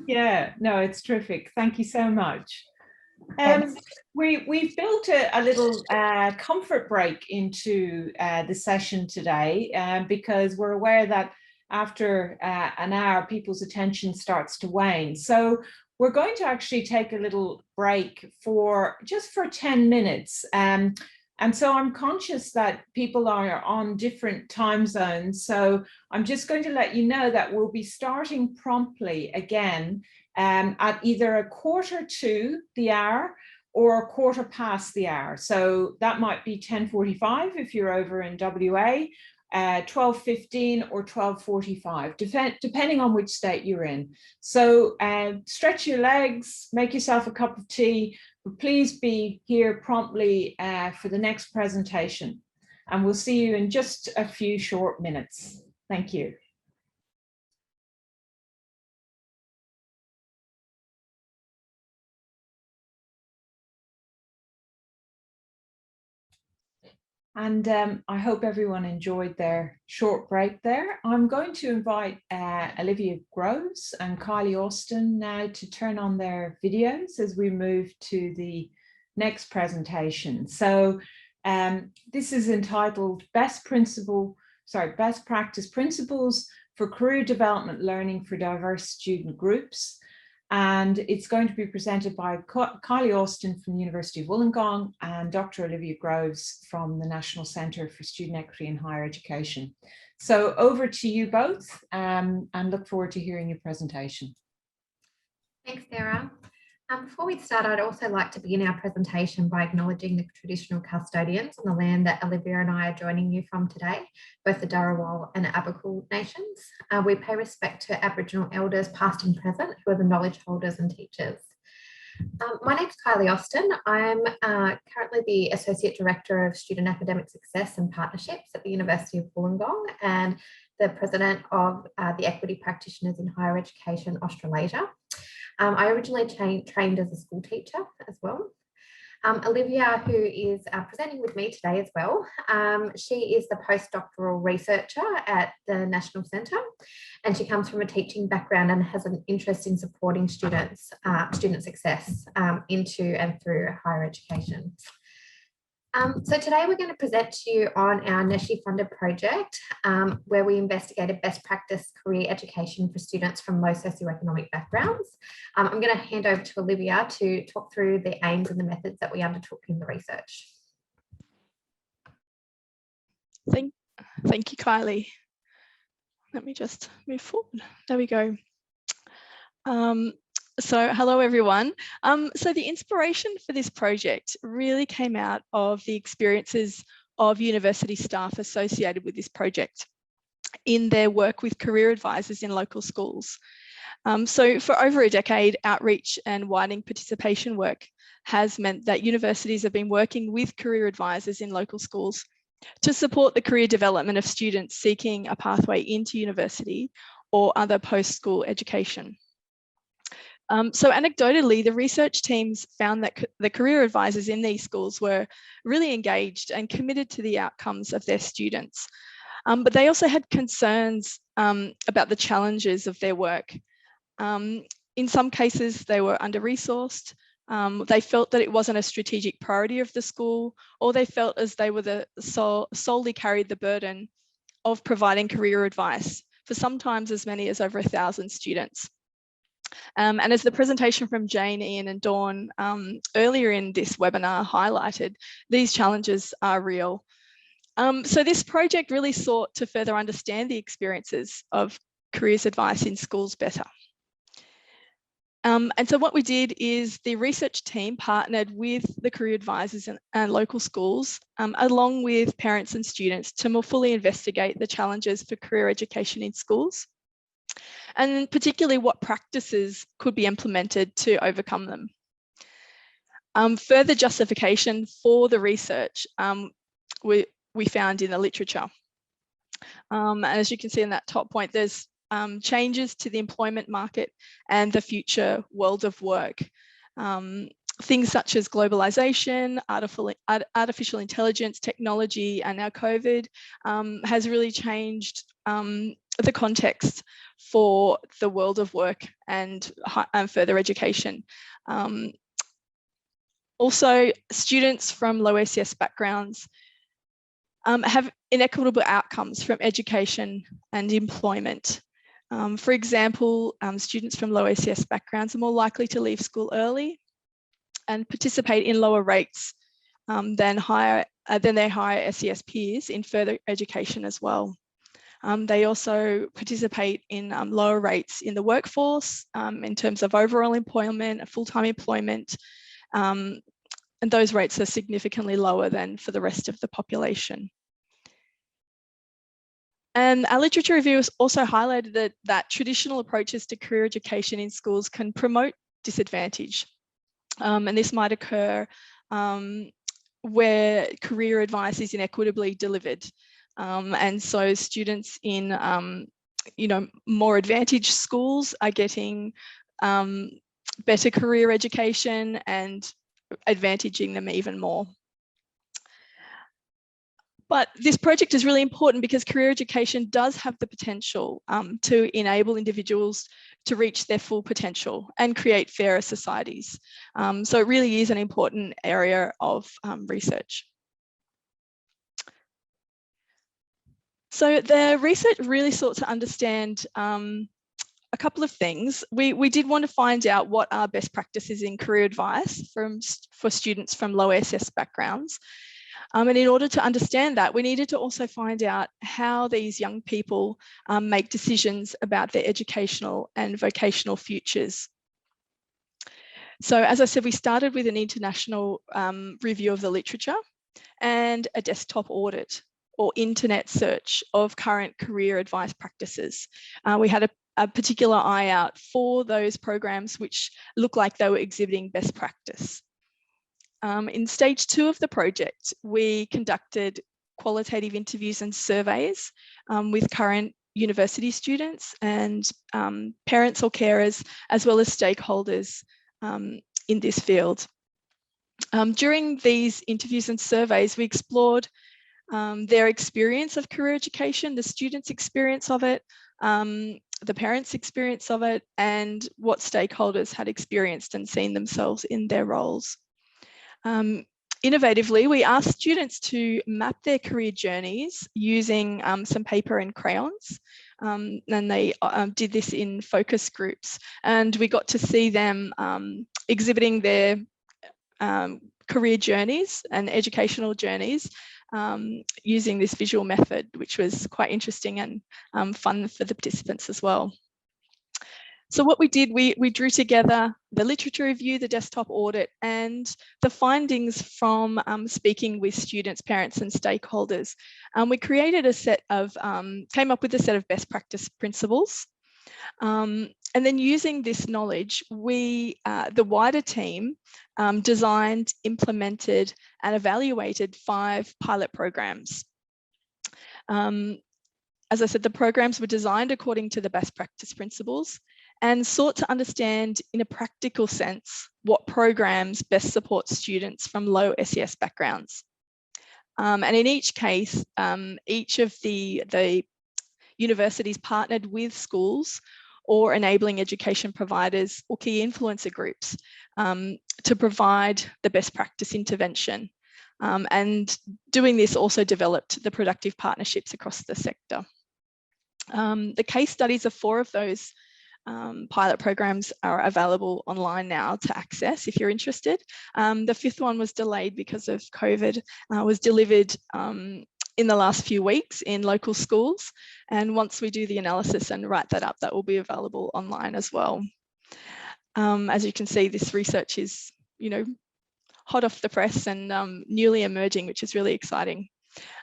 Yeah, no, it's terrific. Thank you so much. We've built a little comfort break into the session today because we're aware that after an hour, people's attention starts to wane. So we're going to actually take a little break for 10 minutes. And so I'm conscious that people are on different time zones. So I'm just going to let you know that we'll be starting promptly again at either 1/4 to the hour or 1/4 the hour. So that might be 10:45 if you're over in WA, 12:15 or 12:45, depending on which state you're in. So stretch your legs, make yourself a cup of tea, but please be here promptly for the next presentation. And we'll see you in just a few short minutes. Thank you. And I hope everyone enjoyed their short break there. I'm going to invite Olivia Groves and Kylie Austin now to turn on their videos as we move to the next presentation. So this is entitled Best Practice Principles for Career Development Learning for Diverse Student Groups. And it's going to be presented by Kylie Austin from the University of Wollongong and Dr. Olivia Groves from the National Centre for Student Equity in Higher Education. So over to you both, and look forward to hearing your presentation. Thanks, Sarah. Before we start, I'd also like to begin our presentation by acknowledging the traditional custodians on the land that Olivia and I are joining you from today, both the Dharawal and Aboriginal nations. We pay respect to Aboriginal elders past and present who are the knowledge holders and teachers. My name's Kylie Austin. I'm currently the Associate Director of Student Academic Success and Partnerships at the University of Wollongong and the President of the Equity Practitioners in Higher Education Australasia. I originally trained as a school teacher as well. Olivia, who is presenting with me today as well, she is the postdoctoral researcher at the National Centre, and she comes from a teaching background and has an interest in supporting student success into and through higher education. So today we're going to present to you on our Neshi funded project where we investigated best practice career education for students from low socioeconomic backgrounds. I'm going to hand over to Olivia to talk through the aims and the methods that we undertook in the research. Thank you, Kylie. Let me just move forward. There we go. So hello, everyone. So the inspiration for this project really came out of the experiences of university staff associated with this project in their work with career advisors in local schools. So for over a decade, outreach and widening participation work has meant that universities have been working with career advisors in local schools to support the career development of students seeking a pathway into university or other post-school education. So anecdotally, the research teams found that the career advisors in these schools were really engaged and committed to the outcomes of their students. But they also had concerns about the challenges of their work. In some cases, they were under-resourced. They felt that it wasn't a strategic priority of the school, or they felt as they were solely carried the burden of providing career advice for sometimes as many as over 1,000 students. And as the presentation from Jane, Ian and Dawn earlier in this webinar highlighted, these challenges are real. So this project really sought to further understand the experiences of careers advice in schools better. And so what we did is the research team partnered with the career advisors and local schools, along with parents and students, to more fully investigate the challenges for career education in schools, and particularly what practices could be implemented to overcome them. Further justification for the research we found in the literature. And as you can see in that top point, there's changes to the employment market and the future world of work. Things such as globalization, artificial intelligence, technology, and now COVID has really changed the context for the world of work and further education. Also, students from low SES backgrounds have inequitable outcomes from education and employment. For example, students from low SES backgrounds are more likely to leave school early and participate in lower rates than their higher SES peers in further education as well. They also participate in lower rates in the workforce in terms of overall employment, full-time employment, and those rates are significantly lower than for the rest of the population. And our literature review has also highlighted that traditional approaches to career education in schools can promote disadvantage. And this might occur where career advice is inequitably delivered. And so students in more advantaged schools are getting better career education and advantaging them even more. But this project is really important because career education does have the potential to enable individuals to reach their full potential and create fairer societies. So it really is an important area of research. So the research really sought to understand a couple of things. We did want to find out what are best practices in career advice for students from low SS backgrounds. And in order to understand that, we needed to also find out how these young people make decisions about their educational and vocational futures. So as I said, we started with an international review of the literature and a desktop audit or internet search of current career advice practices. We had a particular eye out for those programs which looked like they were exhibiting best practice. In stage 2 of the project, we conducted qualitative interviews and surveys with current university students and parents or carers, as well as stakeholders in this field. During these interviews and surveys, we explored their experience of career education, the students' experience of it, the parents' experience of it, and what stakeholders had experienced and seen themselves in their roles. Innovatively, we asked students to map their career journeys using some paper and crayons, and they did this in focus groups, and we got to see them exhibiting their career journeys and educational journeys using this visual method, which was quite interesting and fun for the participants as well. So what we did, we drew together the literature review, the desktop audit, and the findings from speaking with students, parents, and stakeholders. We created a set of, came up with a set of best practice principles And then using this knowledge, we, the wider team, designed, implemented and evaluated 5 pilot programs. As I said, the programs were designed according to the best practice principles and sought to understand in a practical sense what programs best support students from low SES backgrounds. And in each case, each of the universities partnered with schools or enabling education providers or key influencer groups to provide the best practice intervention. And doing this also developed the productive partnerships across the sector. The case studies of 4 of those pilot programs are available online now to access if you're interested. The 5th one was delayed because of COVID, was delivered in the last few weeks in local schools. And once we do the analysis and write that up, that will be available online as well. As you can see, this research is, you know, hot off the press and newly emerging, which is really exciting.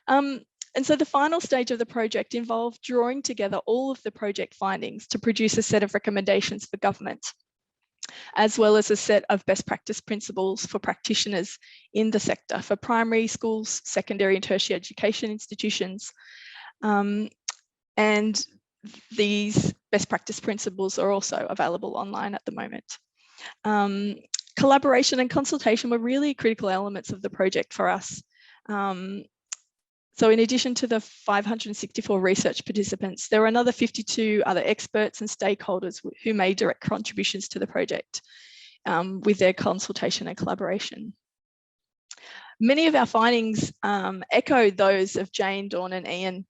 And so the final stage of the project involved drawing together all of the project findings to produce a set of recommendations for government, as well as a set of best practice principles for practitioners in the sector for primary schools, secondary and tertiary education institutions. And these best practice principles are also available online at the moment. Collaboration and consultation were really critical elements of the project for us. So in addition to the 564 research participants, there were another 52 other experts and stakeholders who made direct contributions to the project with their consultation and collaboration. Many of our findings echoed those of Jane, Dawn and Ian,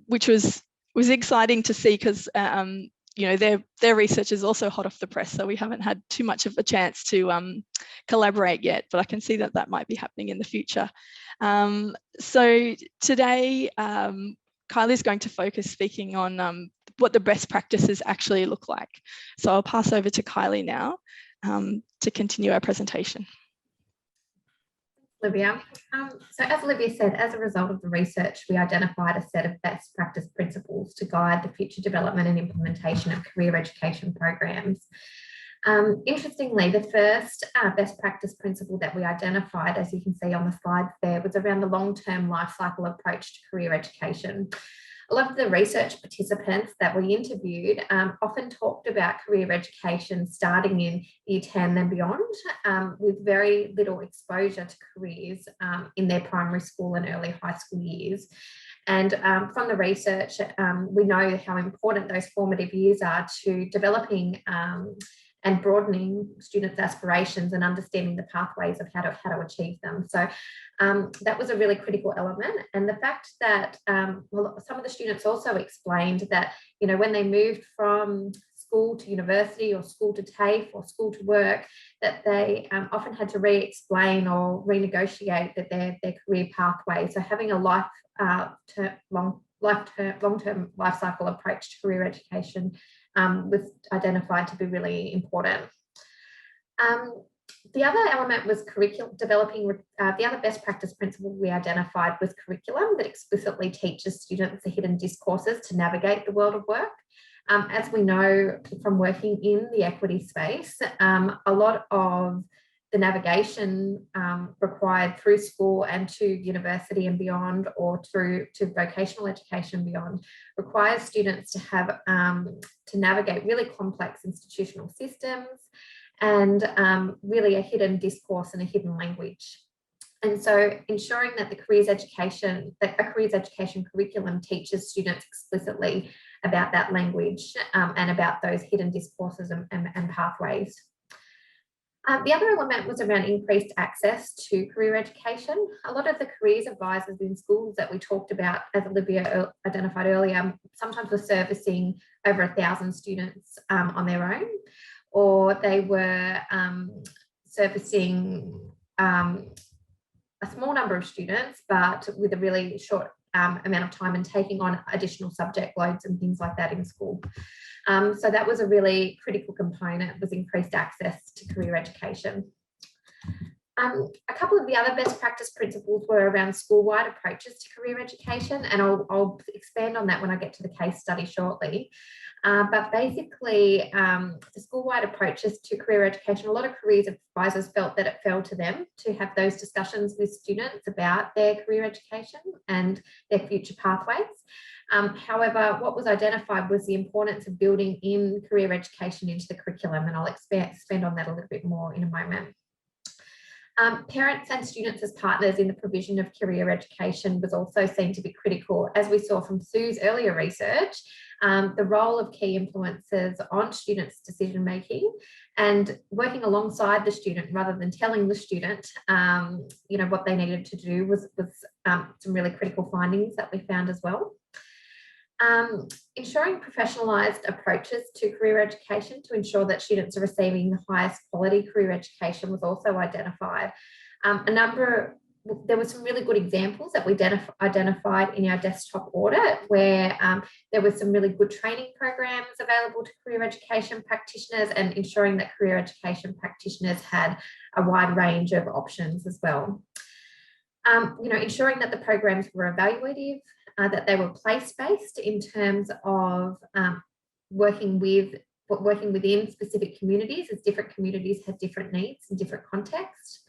which was exciting to see because you know, their research is also hot off the press, so we haven't had too much of a chance to collaborate yet, but I can see that that might be happening in the future. So today, Kylie's going to focus speaking on what the best practices actually look like. So I'll pass over to Kylie now to continue our presentation. Olivia. So as Olivia said, as a result of the research, we identified a set of best practice principles to guide the future development and implementation of career education programs. Interestingly, the first best practice principle that we identified, as you can see on the slide there, was around the long-term life cycle approach to career education. A lot of the research participants that we interviewed often talked about career education starting in year 10 and beyond, with very little exposure to careers in their primary school and early high school years. And from the research, we know how important those formative years are to developing and broadening students' aspirations and understanding the pathways of how to achieve them. So that was a really critical element. And the fact that well, some of the students also explained that, you know, when they moved from school to university or school to TAFE or school to work, that they often had to re-explain or renegotiate that their career pathway. So having a long-term life cycle approach to career education was identified to be really important. The other element was developing, the other best practice principle we identified was curriculum that explicitly teaches students the hidden discourses to navigate the world of work. As we know from working in the equity space, a lot of the navigation required through school and to university and beyond, or through to vocational education and beyond, requires students to have to navigate really complex institutional systems and really a hidden discourse and a hidden language. And so ensuring that a careers education curriculum teaches students explicitly about that language and about those hidden discourses and pathways. The other element was around increased access to career education. A lot of the careers advisors in schools that we talked about, as Olivia identified earlier, sometimes were servicing over 1,000 students on their own, or they were servicing a small number of students, but with a really short amount of time and taking on additional subject loads and things like that in school. So that was a really critical component, was increased access to career education. A couple of the other best practice principles were around school-wide approaches to career education, and I'll expand on that when I get to the case study shortly. But basically, the school-wide approaches to career education, a lot of careers advisors felt that it fell to them to have those discussions with students about their career education and their future pathways. However, what was identified was the importance of building in career education into the curriculum, and I'll expand on that a little bit more in a moment. Parents and students as partners in the provision of career education was also seen to be critical, as we saw from Sue's earlier research, the role of key influencers on students' decision making and working alongside the student rather than telling the student, you know, what they needed to do was some really critical findings that we found as well. Ensuring professionalised approaches to career education to ensure that students are receiving the highest quality career education was also identified. There were some really good examples that we identified in our desktop audit where there were some really good training programs available to career education practitioners, and ensuring that career education practitioners had a wide range of options as well. You know, ensuring that the programs were evaluative, that they were place-based in terms of working within specific communities, as different communities had different needs and different contexts,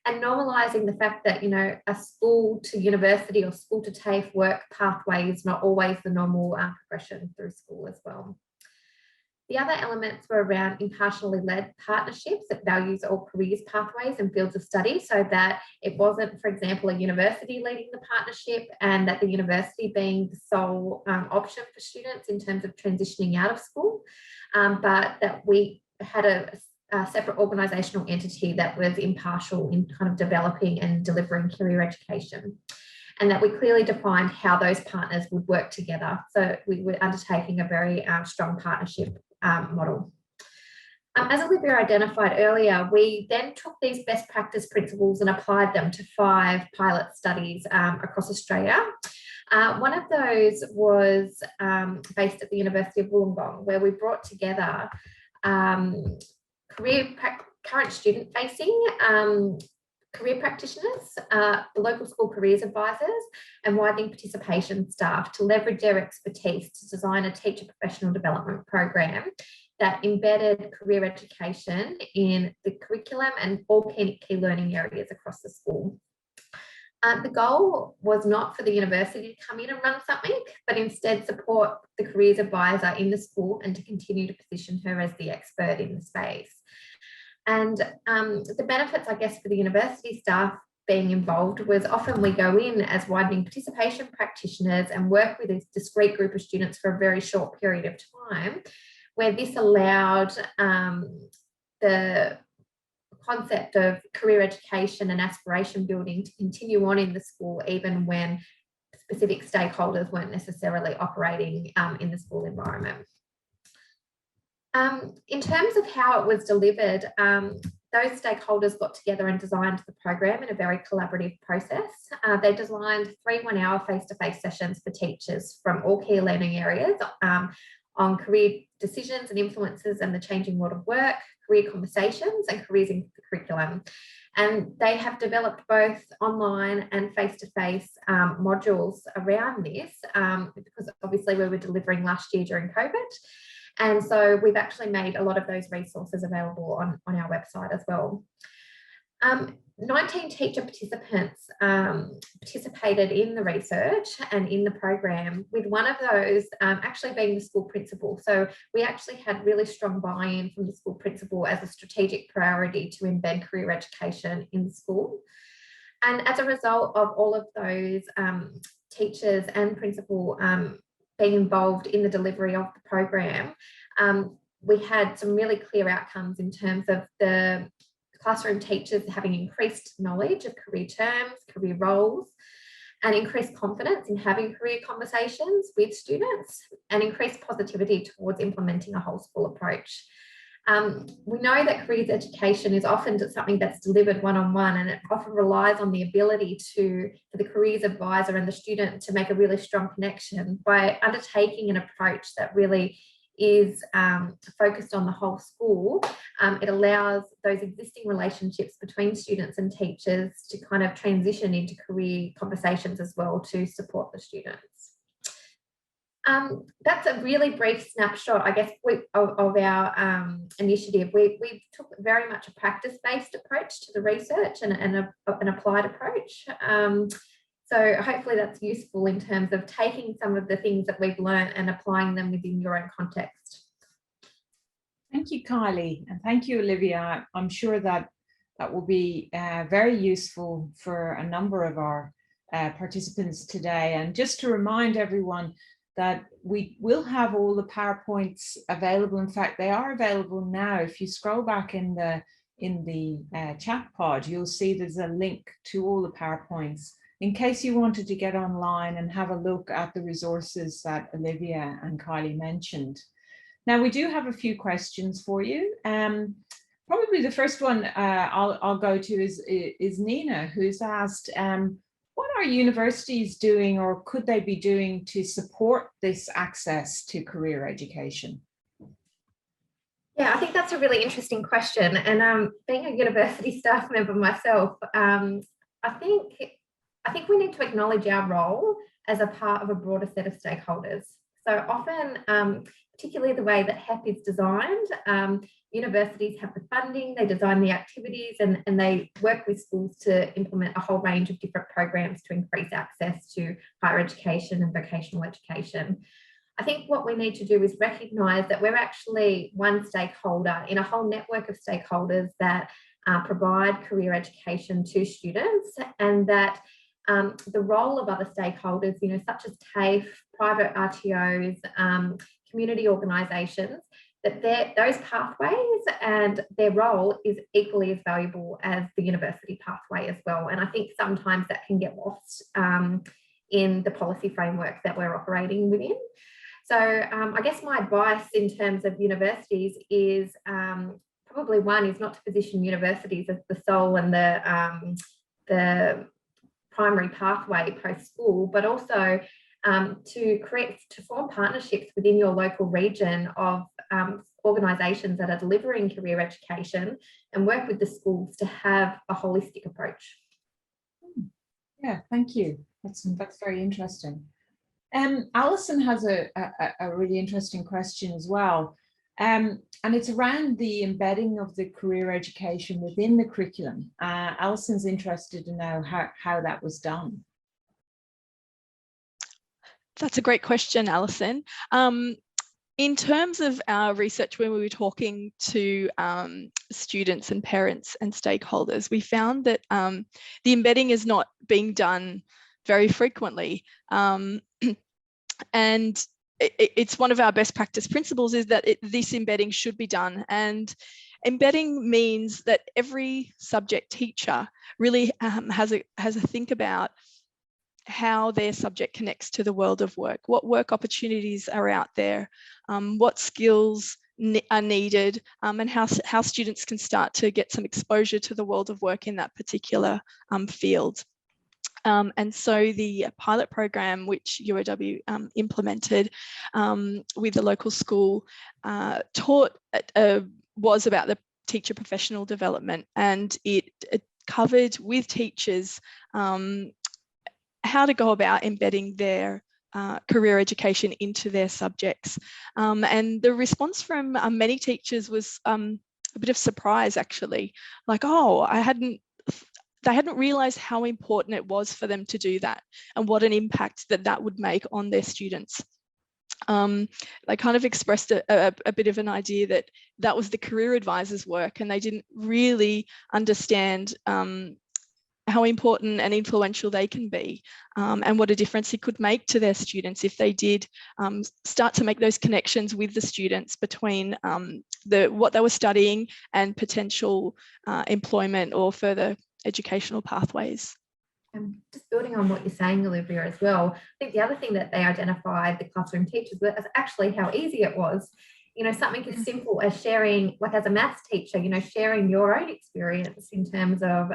and normalising the fact that, you know, a school to university or school to TAFE work pathway is not always the normal progression through school as well. The other elements were around impartially led partnerships that values all careers pathways and fields of study, so that it wasn't, for example, a university leading the partnership and that the university being the sole option for students in terms of transitioning out of school, but that we had a separate organisational entity that was impartial in kind of developing and delivering career education, and that we clearly defined how those partners would work together. So we were undertaking a very strong partnership model. As Olivia identified earlier, we then took these best practice principles and applied them to 5 pilot studies across Australia. One of those was based at the University of Wollongong, where we brought together current student-facing career practitioners, the local school careers advisors, and widening participation staff to leverage their expertise to design a teacher professional development program that embedded career education in the curriculum and all key learning areas across the school. The goal was not for the university to come in and run something, but instead support the careers advisor in the school and to continue to position her as the expert in the space. And the benefits, I guess, for the university staff being involved was often we go in as widening participation practitioners and work with a discrete group of students for a very short period of time, where this allowed the concept of career education and aspiration building to continue on in the school, even when specific stakeholders weren't necessarily operating in the school environment. In terms of how it was delivered, those stakeholders got together and designed the program in a very collaborative process. They designed 3 one-hour face-to-face sessions for teachers from all key learning areas on career decisions and influences and the changing world of work, career conversations, and careers in the curriculum. And they have developed both online and face-to-face modules around this, because obviously we were delivering last year during COVID. And so we've actually made a lot of those resources available on our website as well. 19 teacher participants participated in the research and in the program, with one of those actually being the school principal. So we actually had really strong buy-in from the school principal as a strategic priority to embed career education in the school. And as a result of all of those teachers and principal being involved in the delivery of the program, we had some really clear outcomes in terms of the classroom teachers having increased knowledge of career terms, career roles, and increased confidence in having career conversations with students, and increased positivity towards implementing a whole school approach. We know that careers education is often something that's delivered one-on-one, and it often relies on the ability for the careers advisor and the student to make a really strong connection by undertaking an approach that really is focused on the whole school, it allows those existing relationships between students and teachers to kind of transition into career conversations as well to support the students. That's a really brief snapshot, I guess, of our initiative. We took very much a practice-based approach to the research and an applied approach. So hopefully that's useful in terms of taking some of the things that we've learned and applying them within your own context. Thank you, Kylie, and thank you, Olivia. I'm sure that will be very useful for a number of our participants today. And just to remind everyone that we will have all the PowerPoints available. In fact, they are available now. If you scroll back in the chat pod, you'll see there's a link to all the PowerPoints in case you wanted to get online and have a look at the resources that Olivia and Kylie mentioned. Now, we do have a few questions for you. Probably the first one I'll go to is Nina, who's asked, what are universities doing or could they be doing to support this access to career education? Yeah, I think that's a really interesting question. And being a university staff member myself, I think we need to acknowledge our role as a part of a broader set of stakeholders. So often, particularly the way that HEP is designed, universities have the funding, they design the activities, and they work with schools to implement a whole range of different programs to increase access to higher education and vocational education. I think what we need to do is recognise that we're actually one stakeholder in a whole network of stakeholders that provide career education to students, and that the role of other stakeholders, such as TAFE, private RTOs, community organisations, that those pathways and their role is equally as valuable as the university pathway as well. And I think sometimes that can get lost in the policy framework that we're operating within. So I guess my advice in terms of universities is probably one is not to position universities as the sole and the primary pathway post-school, but also to form partnerships within your local region of organisations that are delivering career education and work with the schools to have a holistic approach. Yeah, thank you. That's very interesting. Alison has a really interesting question as well. And it's around the embedding of the career education within the curriculum. Alison's interested to know how that was done. That's a great question, Alison. In terms of our research, when we were talking to students and parents and stakeholders, we found that the embedding is not being done very frequently. And it's one of our best practice principles is that this embedding should be done. And embedding means that every subject teacher really has a think about how their subject connects to the world of work, what work opportunities are out there, what skills are needed, and how students can start to get some exposure to the world of work in that particular field. And so the pilot program which UOW implemented with the local school was about the teacher professional development, and it covered with teachers how to go about embedding their career education into their subjects. And the response from many teachers was a bit of surprise, actually, like, oh, they hadn't realised how important it was for them to do that and what an impact that would make on their students. They kind of expressed a bit of an idea that was the career advisor's work, and they didn't really understand how important and influential they can be, and what a difference it could make to their students if they did start to make those connections with the students between what they were studying and potential employment or further educational pathways. Just building on what you're saying, Olivia, as well, I think the other thing that they identified, the classroom teachers, was actually how easy it was. Something as simple as sharing, like as a maths teacher, sharing your own experience in terms of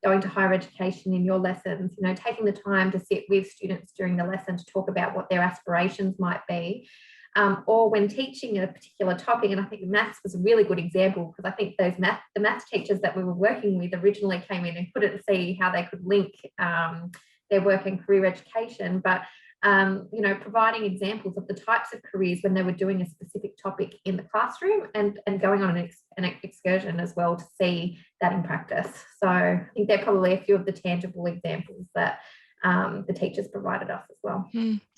going to higher education in your lessons, taking the time to sit with students during the lesson to talk about what their aspirations might be. or when teaching a particular topic. And I think maths was a really good example, because I think the maths teachers that we were working with originally came in and couldn't see how they could link their work and career education, but you know, providing examples of the types of careers when they were doing a specific topic in the classroom, and going on an excursion as well to see that in practice. So I think they're probably a few of the tangible examples that the teachers provided us as well.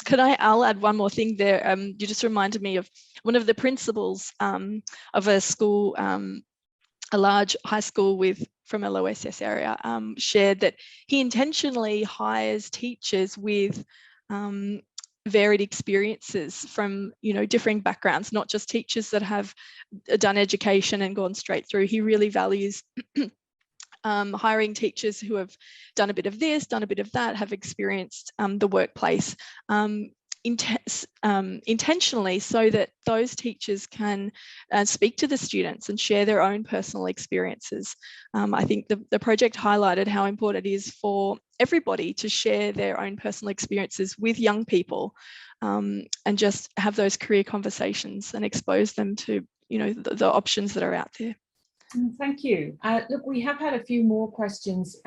I'll add one more thing there. You just reminded me of one of the principals of a school, a large high school from a low SS area, shared that he intentionally hires teachers with varied experiences from, you know, differing backgrounds, not just teachers that have done education and gone straight through. He really values hiring teachers who have done a bit of this, done a bit of that, have experienced the workplace intentionally, so that those teachers can speak to the students and share their own personal experiences. I think the project highlighted how important it is for everybody to share their own personal experiences with young people, and just have those career conversations and expose them to, you know, the options that are out there. Thank you. Look, we have had a few more questions,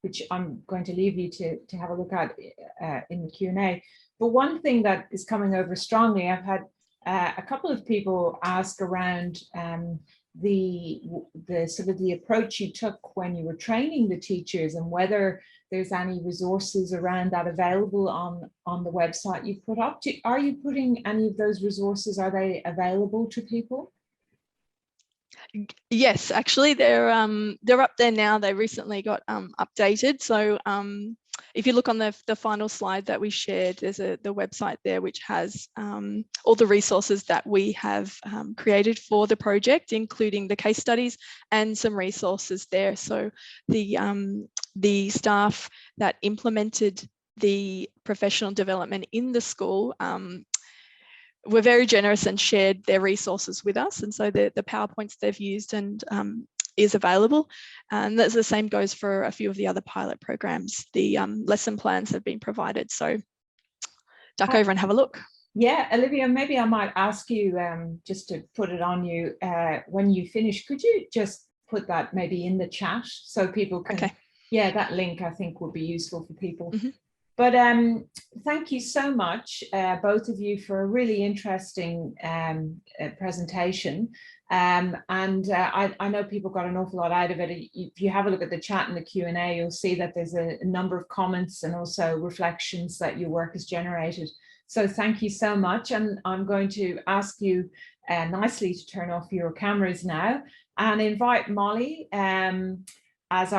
which I'm going to leave you to have a look at in the Q&A. But one thing that is coming over strongly, I've had a couple of people ask around the sort of the approach you took when you were training the teachers, and whether there's any resources around that available on the website you put up. Are you putting any of those resources, are they available to people? Yes, actually they're up there now. They recently got updated. So if you look on the final slide that we shared, there's the website there which has all the resources that we have created for the project, including the case studies and some resources there. So the staff that implemented the professional development in the school were very generous and shared their resources with us, and so the PowerPoints they've used and is available. And that's the same goes for a few of the other pilot programs. The lesson plans have been provided, so duck over and have a look. Yeah, Olivia, maybe I might ask you, just to put it on you, when you finish, could you just put that maybe in the chat so people can, okay. Yeah, that link I think would be useful for people. Mm-hmm. But thank you so much, both of you, for a really interesting presentation. And I know people got an awful lot out of it. If you have a look at the chat and the Q&A, you'll see that there's a number of comments and also reflections that your work has generated. So thank you so much. And I'm going to ask you nicely to turn off your cameras now and invite Molly as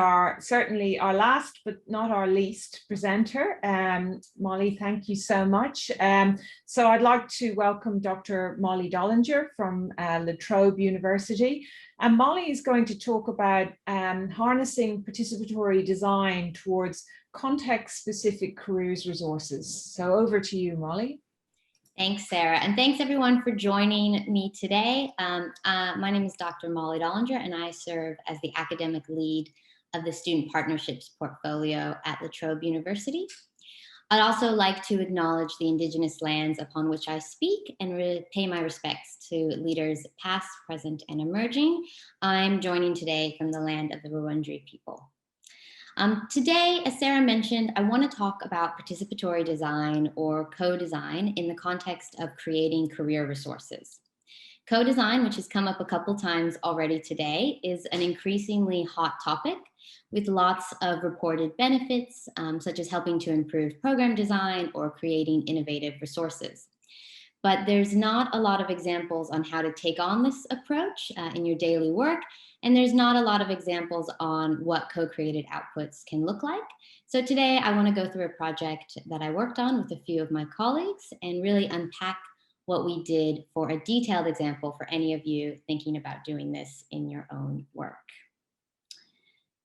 certainly our last but not our least presenter. Molly, thank you so much. So I'd like to welcome Dr. Molly Dollinger from La Trobe University. And Molly is going to talk about harnessing participatory design towards context-specific careers resources. So over to you, Molly. Thanks, Sarah. And thanks everyone for joining me today. My name is Dr. Molly Dollinger, and I serve as the academic lead of the Student Partnerships portfolio at La Trobe University. I'd also like to acknowledge the Indigenous lands upon which I speak and pay my respects to leaders past, present, and emerging. I'm joining today from the land of the Wurundjeri people. Today, as Sarah mentioned, I want to talk about participatory design or co-design in the context of creating career resources. Co-design, which has come up a couple times already today, is an increasingly hot topic with lots of reported benefits, such as helping to improve program design or creating innovative resources. But there's not a lot of examples on how to take on this approach in your daily work, and there's not a lot of examples on what co-created outputs can look like. So today I want to go through a project that I worked on with a few of my colleagues and really unpack what we did for a detailed example for any of you thinking about doing this in your own work.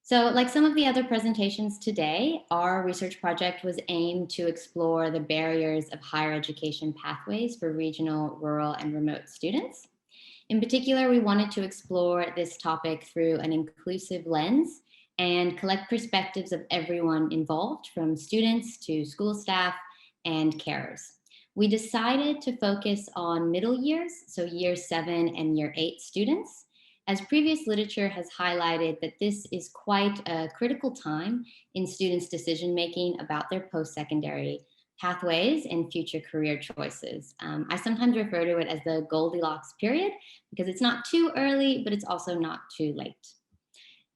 So like some of the other presentations today, our research project was aimed to explore the barriers of higher education pathways for regional, rural, and remote students. In particular, we wanted to explore this topic through an inclusive lens and collect perspectives of everyone involved, from students to school staff and carers. We decided to focus on middle years, so year 7 and year 8 students, as previous literature has highlighted that this is quite a critical time in students' decision-making about their post-secondary pathways and future career choices. I sometimes refer to it as the Goldilocks period because it's not too early, but it's also not too late.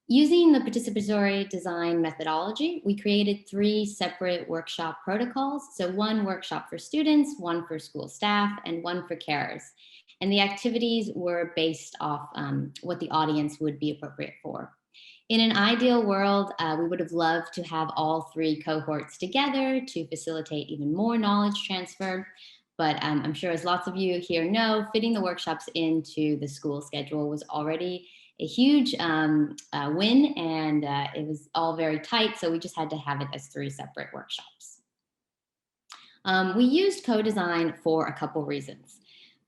Using the participatory design methodology, we created 3 separate workshop protocols. So 1 workshop for students, 1 for school staff, and 1 for carers. And the activities were based off what the audience would be appropriate for. In an ideal world, we would have loved to have all 3 cohorts together to facilitate even more knowledge transfer. But I'm sure, as lots of you here know, fitting the workshops into the school schedule was already a huge win, and it was all very tight, so we just had to have it as 3 separate workshops. We used co-design for a couple reasons.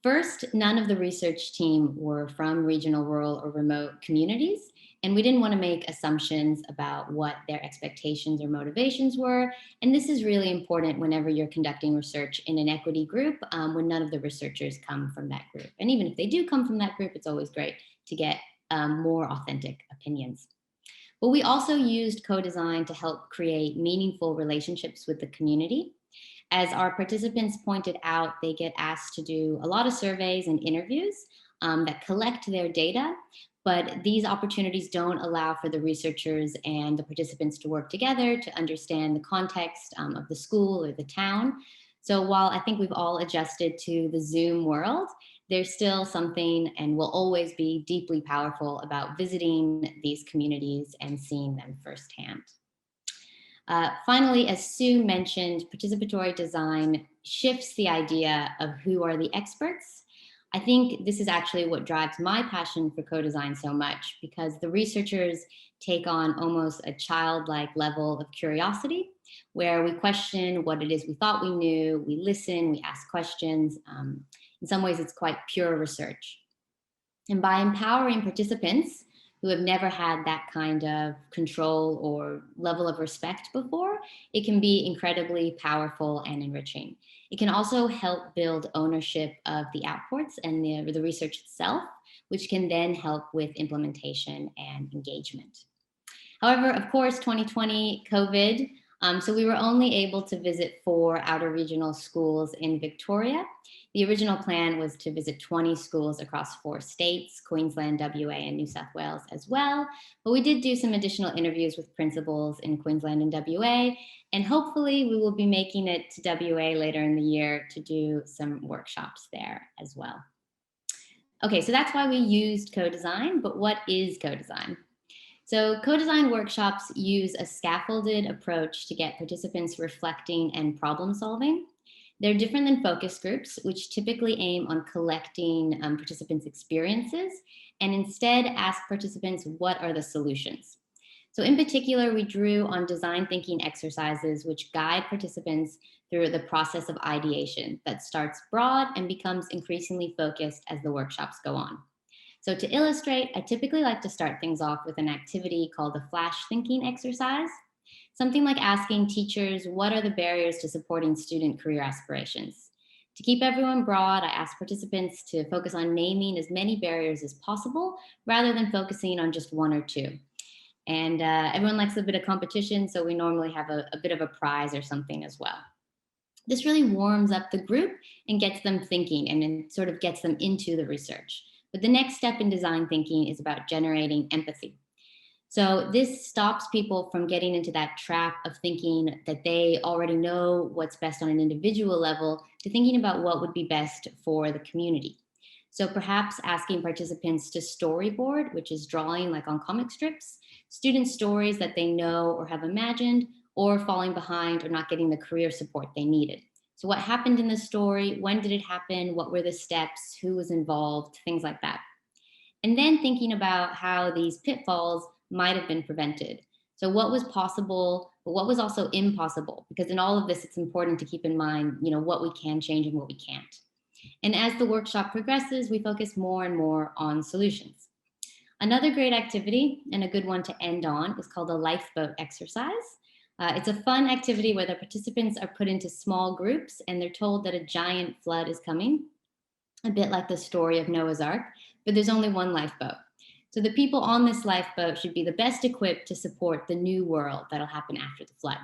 First, none of the research team were from regional, rural, or remote communities, and we didn't want to make assumptions about what their expectations or motivations were. And this is really important whenever you're conducting research in an equity group, when none of the researchers come from that group. And even if they do come from that group, it's always great to get more authentic opinions. But we also used co-design to help create meaningful relationships with the community. As our participants pointed out, they get asked to do a lot of surveys and interviews that collect their data, but these opportunities don't allow for the researchers and the participants to work together to understand the context of the school or the town. So while I think we've all adjusted to the Zoom world, there's still something, and will always be, deeply powerful about visiting these communities and seeing them firsthand. Finally, as Sue mentioned, participatory design shifts the idea of who are the experts. I think this is actually what drives my passion for co-design so much, because the researchers take on almost a childlike level of curiosity, where we question what it is we thought we knew, we listen, we ask questions. In some ways, it's quite pure research. And by empowering participants who have never had that kind of control or level of respect before, it can be incredibly powerful and enriching. It can also help build ownership of the outputs and the research itself, which can then help with implementation and engagement. However, of course, 2020, COVID, so we were only able to visit 4 outer regional schools in Victoria. The original plan was to visit 20 schools across 4 states, Queensland, WA, and New South Wales as well. But we did do some additional interviews with principals in Queensland and WA, and hopefully we will be making it to WA later in the year to do some workshops there as well. Okay, so that's why we used co-design, but what is co-design? So co-design workshops use a scaffolded approach to get participants reflecting and problem solving. They're different than focus groups, which typically aim on collecting participants' experiences, and instead ask participants, what are the solutions? So in particular, we drew on design thinking exercises which guide participants through the process of ideation that starts broad and becomes increasingly focused as the workshops go on. So to illustrate, I typically like to start things off with an activity called the flash thinking exercise. Something like asking teachers, what are the barriers to supporting student career aspirations? To keep everyone broad, I ask participants to focus on naming as many barriers as possible, rather than focusing on just 1 or 2. And everyone likes a bit of competition, so we normally have a bit of a prize or something as well. This really warms up the group and gets them thinking, and then sort of gets them into the research. But the next step in design thinking is about generating empathy. So this stops people from getting into that trap of thinking that they already know what's best on an individual level, to thinking about what would be best for the community. So perhaps asking participants to storyboard, which is drawing like on comic strips, student stories that they know or have imagined, or falling behind or not getting the career support they needed. So what happened in the story? When did it happen? What were the steps? Who was involved? Things like that. And then thinking about how these pitfalls might have been prevented. So what was possible, but what was also impossible? Because in all of this, it's important to keep in mind, what we can change and what we can't. And as the workshop progresses, we focus more and more on solutions. Another great activity, and a good one to end on, is called a Lifeboat Exercise. It's a fun activity where the participants are put into small groups and they're told that a giant flood is coming, a bit like the story of Noah's Ark, but there's only one lifeboat. So the people on this lifeboat should be the best equipped to support the new world that'll happen after the flood.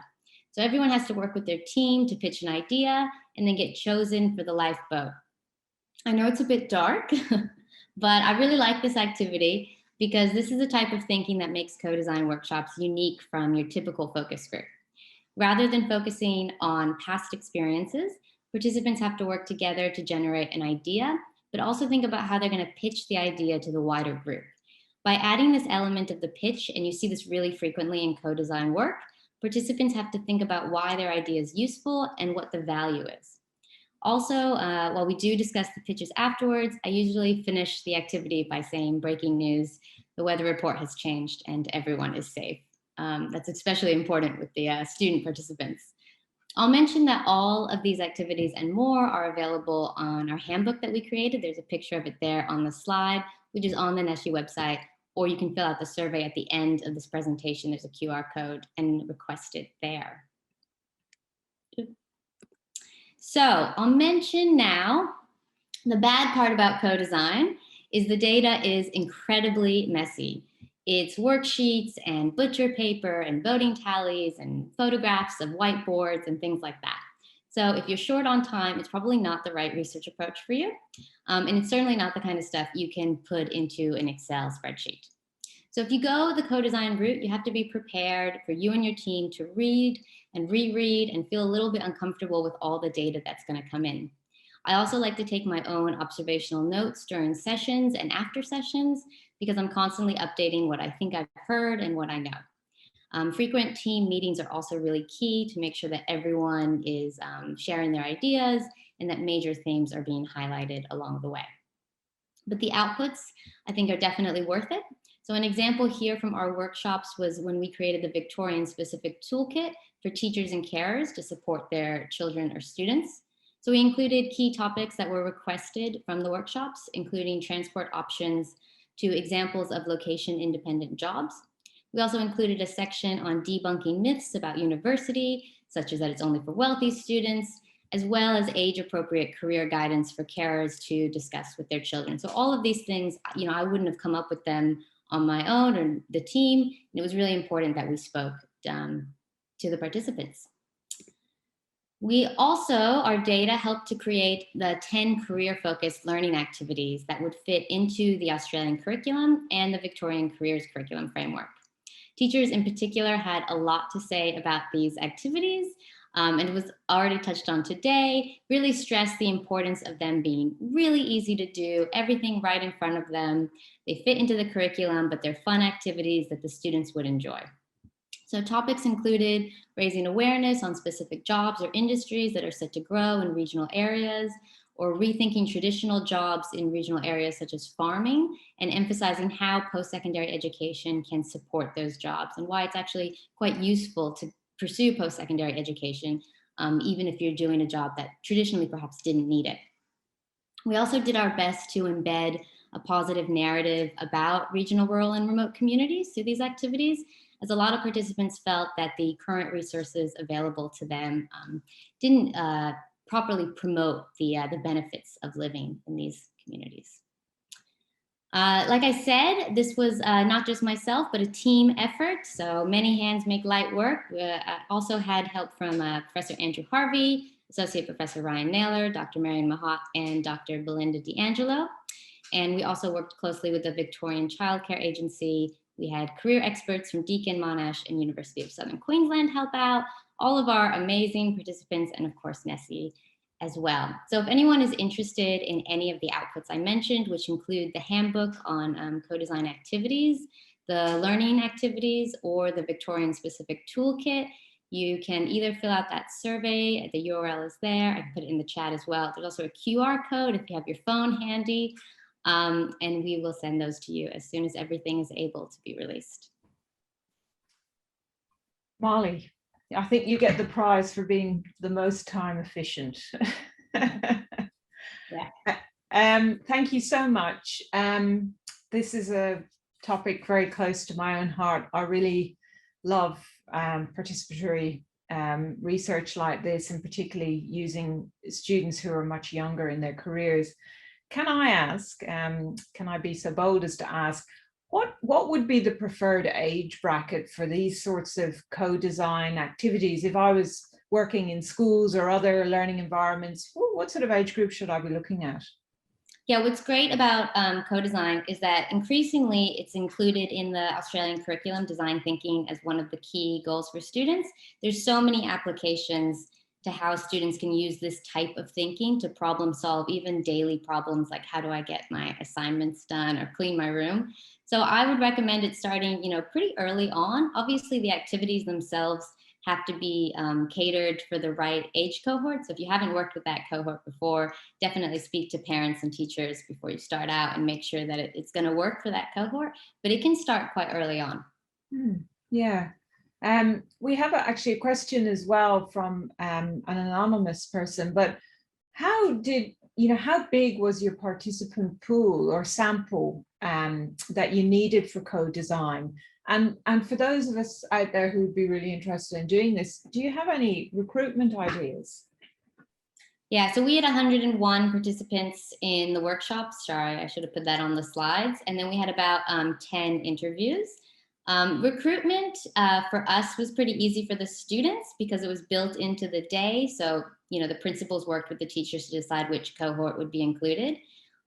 So everyone has to work with their team to pitch an idea and then get chosen for the lifeboat. I know it's a bit dark, but I really like this activity because this is the type of thinking that makes co-design workshops unique from your typical focus group. Rather than focusing on past experiences, participants have to work together to generate an idea, but also think about how they're going to pitch the idea to the wider group. By adding this element of the pitch, and you see this really frequently in co-design work, participants have to think about why their idea is useful and what the value is. Also, while we do discuss the pitches afterwards, I usually finish the activity by saying, breaking news, the weather report has changed and everyone is safe. That's especially important with the student participants. I'll mention that all of these activities and more are available on our handbook that we created. There's a picture of it there on the slide, which is on the Neshi website, or you can fill out the survey at the end of this presentation. There's a QR code and request it there. So I'll mention now, the bad part about co-design is the data is incredibly messy. It's worksheets and butcher paper and voting tallies and photographs of whiteboards and things like that. So if you're short on time, it's probably not the right research approach for you. And it's certainly not the kind of stuff you can put into an Excel spreadsheet. So if you go the co-design route, you have to be prepared for you and your team to read and reread and feel a little bit uncomfortable with all the data that's going to come in. I also like to take my own observational notes during sessions and after sessions because I'm constantly updating what I think I've heard and what I know. Frequent team meetings are also really key to make sure that everyone is sharing their ideas and that major themes are being highlighted along the way. But the outputs, I think, are definitely worth it. So an example here from our workshops was when we created the Victorian specific toolkit for teachers and carers to support their children or students. So we included key topics that were requested from the workshops, including transport options to examples of location-independent jobs. We also included a section on debunking myths about university, such as that it's only for wealthy students, as well as age-appropriate career guidance for carers to discuss with their children. So all of these things, I wouldn't have come up with them on my own or the team. And it was really important that we spoke to the participants. We also, our data helped to create the 10 career-focused learning activities that would fit into the Australian curriculum and the Victorian Careers Curriculum Framework. Teachers in particular had a lot to say about these activities, and it was already touched on today, really stressed the importance of them being really easy to do, everything right in front of them. They fit into the curriculum, but they're fun activities that the students would enjoy. So topics included raising awareness on specific jobs or industries that are set to grow in regional areas, or rethinking traditional jobs in regional areas such as farming, and emphasizing how post-secondary education can support those jobs and why it's actually quite useful to pursue post-secondary education, even if you're doing a job that traditionally perhaps didn't need it. We also did our best to embed a positive narrative about regional, rural, and remote communities through these activities, as a lot of participants felt that the current resources available to them didn't properly promote the benefits of living in these communities. Like I said, this was not just myself, but a team effort. So many hands make light work. I also had help from Professor Andrew Harvey, Associate Professor Ryan Naylor, Dr. Marion Mahat, and Dr. Belinda D'Angelo. And we also worked closely with the Victorian Childcare Agency. We had career experts from Deakin, Monash, and University of Southern Queensland help out, all of our amazing participants, and of course, Neshi as well. So if anyone is interested in any of the outputs I mentioned, which include the handbook on co-design activities, the learning activities, or the Victorian specific toolkit, you can either fill out that survey, the URL is there, I can put it in the chat as well. There's also a QR code if you have your phone handy, and we will send those to you as soon as everything is able to be released. Molly, I think you get the prize for being the most time efficient. Yeah. Thank you so much. This is a topic very close to my own heart. I really love participatory research like this, and particularly using students who are much younger in their careers, can I ask, can I be so bold as to ask, what would be the preferred age bracket for these sorts of co-design activities? If I was working in schools or other learning environments, what sort of age group should I be looking at? Yeah, what's great about co-design is that increasingly it's included in the Australian curriculum, design thinking, as one of the key goals for students. There's so many applications to how students can use this type of thinking to problem solve even daily problems, like how do I get my assignments done or clean my room. So I would recommend it starting, pretty early on. Obviously, the activities themselves have to be catered for the right age cohort. So if you haven't worked with that cohort before, definitely speak to parents and teachers before you start out and make sure that it's going to work for that cohort. But it can start quite early on. Yeah. We have actually a question as well from an anonymous person, but how big was your participant pool or sample that you needed for co-design? And for those of us out there who'd be really interested in doing this, do you have any recruitment ideas? Yeah, so we had 101 participants in the workshops. Sorry, I should have put that on the slides. And then we had about 10 interviews. Recruitment for us was pretty easy for the students because it was built into the day. So, the principals worked with the teachers to decide which cohort would be included.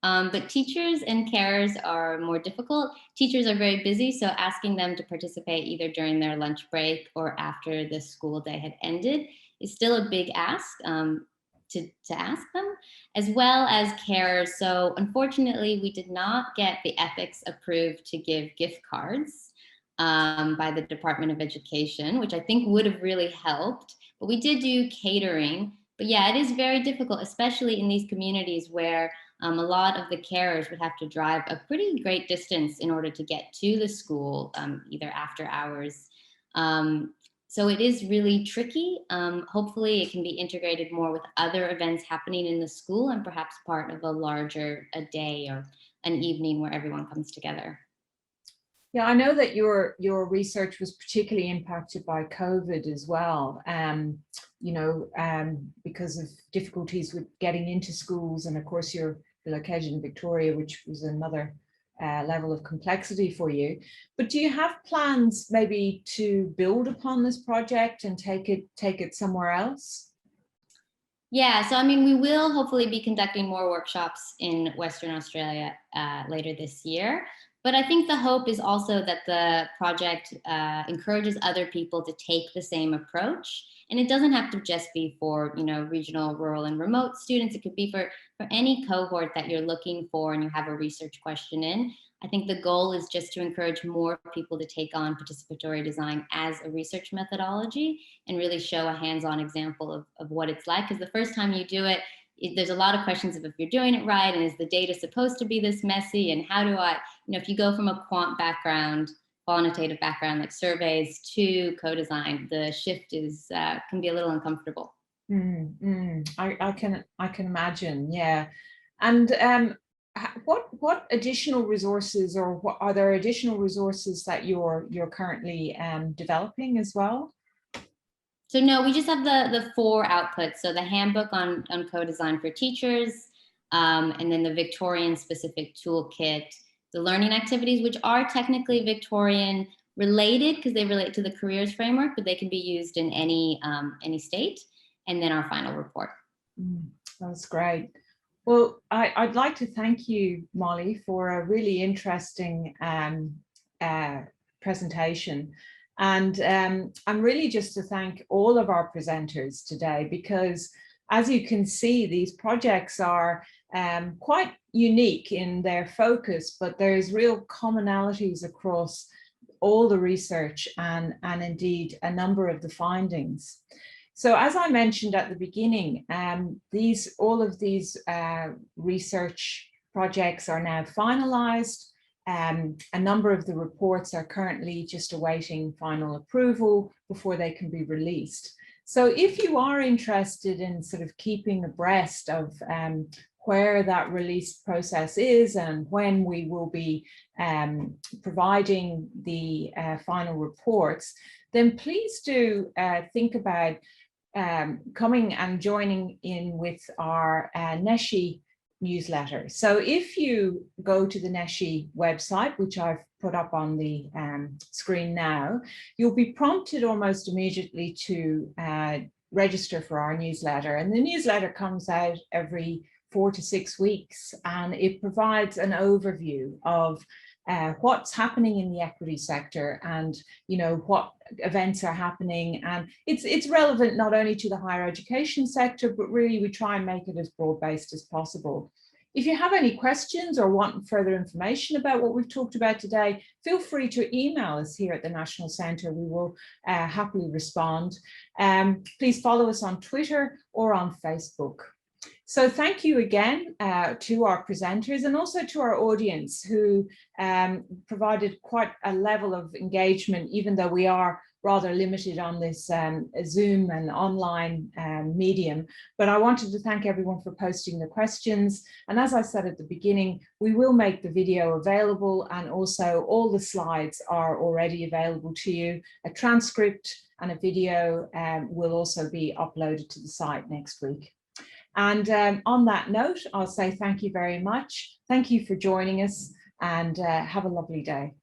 But teachers and carers are more difficult. Teachers are very busy, so asking them to participate either during their lunch break or after the school day had ended is still a big ask to ask them, as well as carers. So unfortunately, we did not get the ethics approved to give gift cards by the Department of Education, which I think would have really helped. But we did do catering. But yeah, it is very difficult, especially in these communities where a lot of the carers would have to drive a pretty great distance in order to get to the school, either after hours. So it is really tricky. Hopefully it can be integrated more with other events happening in the school and perhaps part of a day or an evening where everyone comes together. Yeah, I know that your research was particularly impacted by COVID as well, because of difficulties with getting into schools, and of course you're located in Victoria, which was another level of complexity for you. But do you have plans maybe to build upon this project and take it somewhere else? Yeah, so I mean, we will hopefully be conducting more workshops in Western Australia later this year. But I think the hope is also that the project encourages other people to take the same approach. And it doesn't have to just be for, regional, rural, and remote students. It could be for any cohort that you're looking for and you have a research question in. I think the goal is just to encourage more people to take on participatory design as a research methodology and really show a hands-on example of what it's like. Because the first time you do it, there's a lot of questions of if you're doing it right, and is the data supposed to be this messy, and how do I, if you go from a quant background, quantitative background like surveys to co-design, the shift is can be a little uncomfortable. I can imagine, yeah. And what additional resources, or are there additional resources that you're currently developing as well? So no, we just have the 4 outputs. So the handbook on co-design for teachers, and then the Victorian specific toolkit, the learning activities, which are technically Victorian related because they relate to the careers framework, but they can be used in any state, and then our final report. That's great. Well, I'd like to thank you, Molly, for a really interesting presentation. And I'm really just to thank all of our presenters today, because as you can see, these projects are quite unique in their focus, but there's real commonalities across all the research and indeed a number of the findings. So as I mentioned at the beginning, all of these research projects are now finalized. A number of the reports are currently just awaiting final approval before they can be released. So if you are interested in sort of keeping abreast of where that release process is and when we will be providing the final reports, then please do think about coming and joining in with our Neshi newsletter. So if you go to the Neshi website, which I've put up on the screen now, you'll be prompted almost immediately to register for our newsletter. And the newsletter comes out every 4 to 6 weeks, and it provides an overview of what's happening in the equity sector, and what events are happening, and it's relevant not only to the higher education sector, but really we try and make it as broad-based as possible. If you have any questions or want further information about what we've talked about today, feel free to email us here at the National Centre. We will happily respond. Please follow us on Twitter or on Facebook. So thank you again to our presenters, and also to our audience who provided quite a level of engagement, even though we are rather limited on this Zoom and online medium. But I wanted to thank everyone for posting the questions. And as I said at the beginning, we will make the video available, and also all the slides are already available to you. A transcript and a video will also be uploaded to the site next week. And on that note, I'll say thank you very much. Thank you for joining us, and have a lovely day.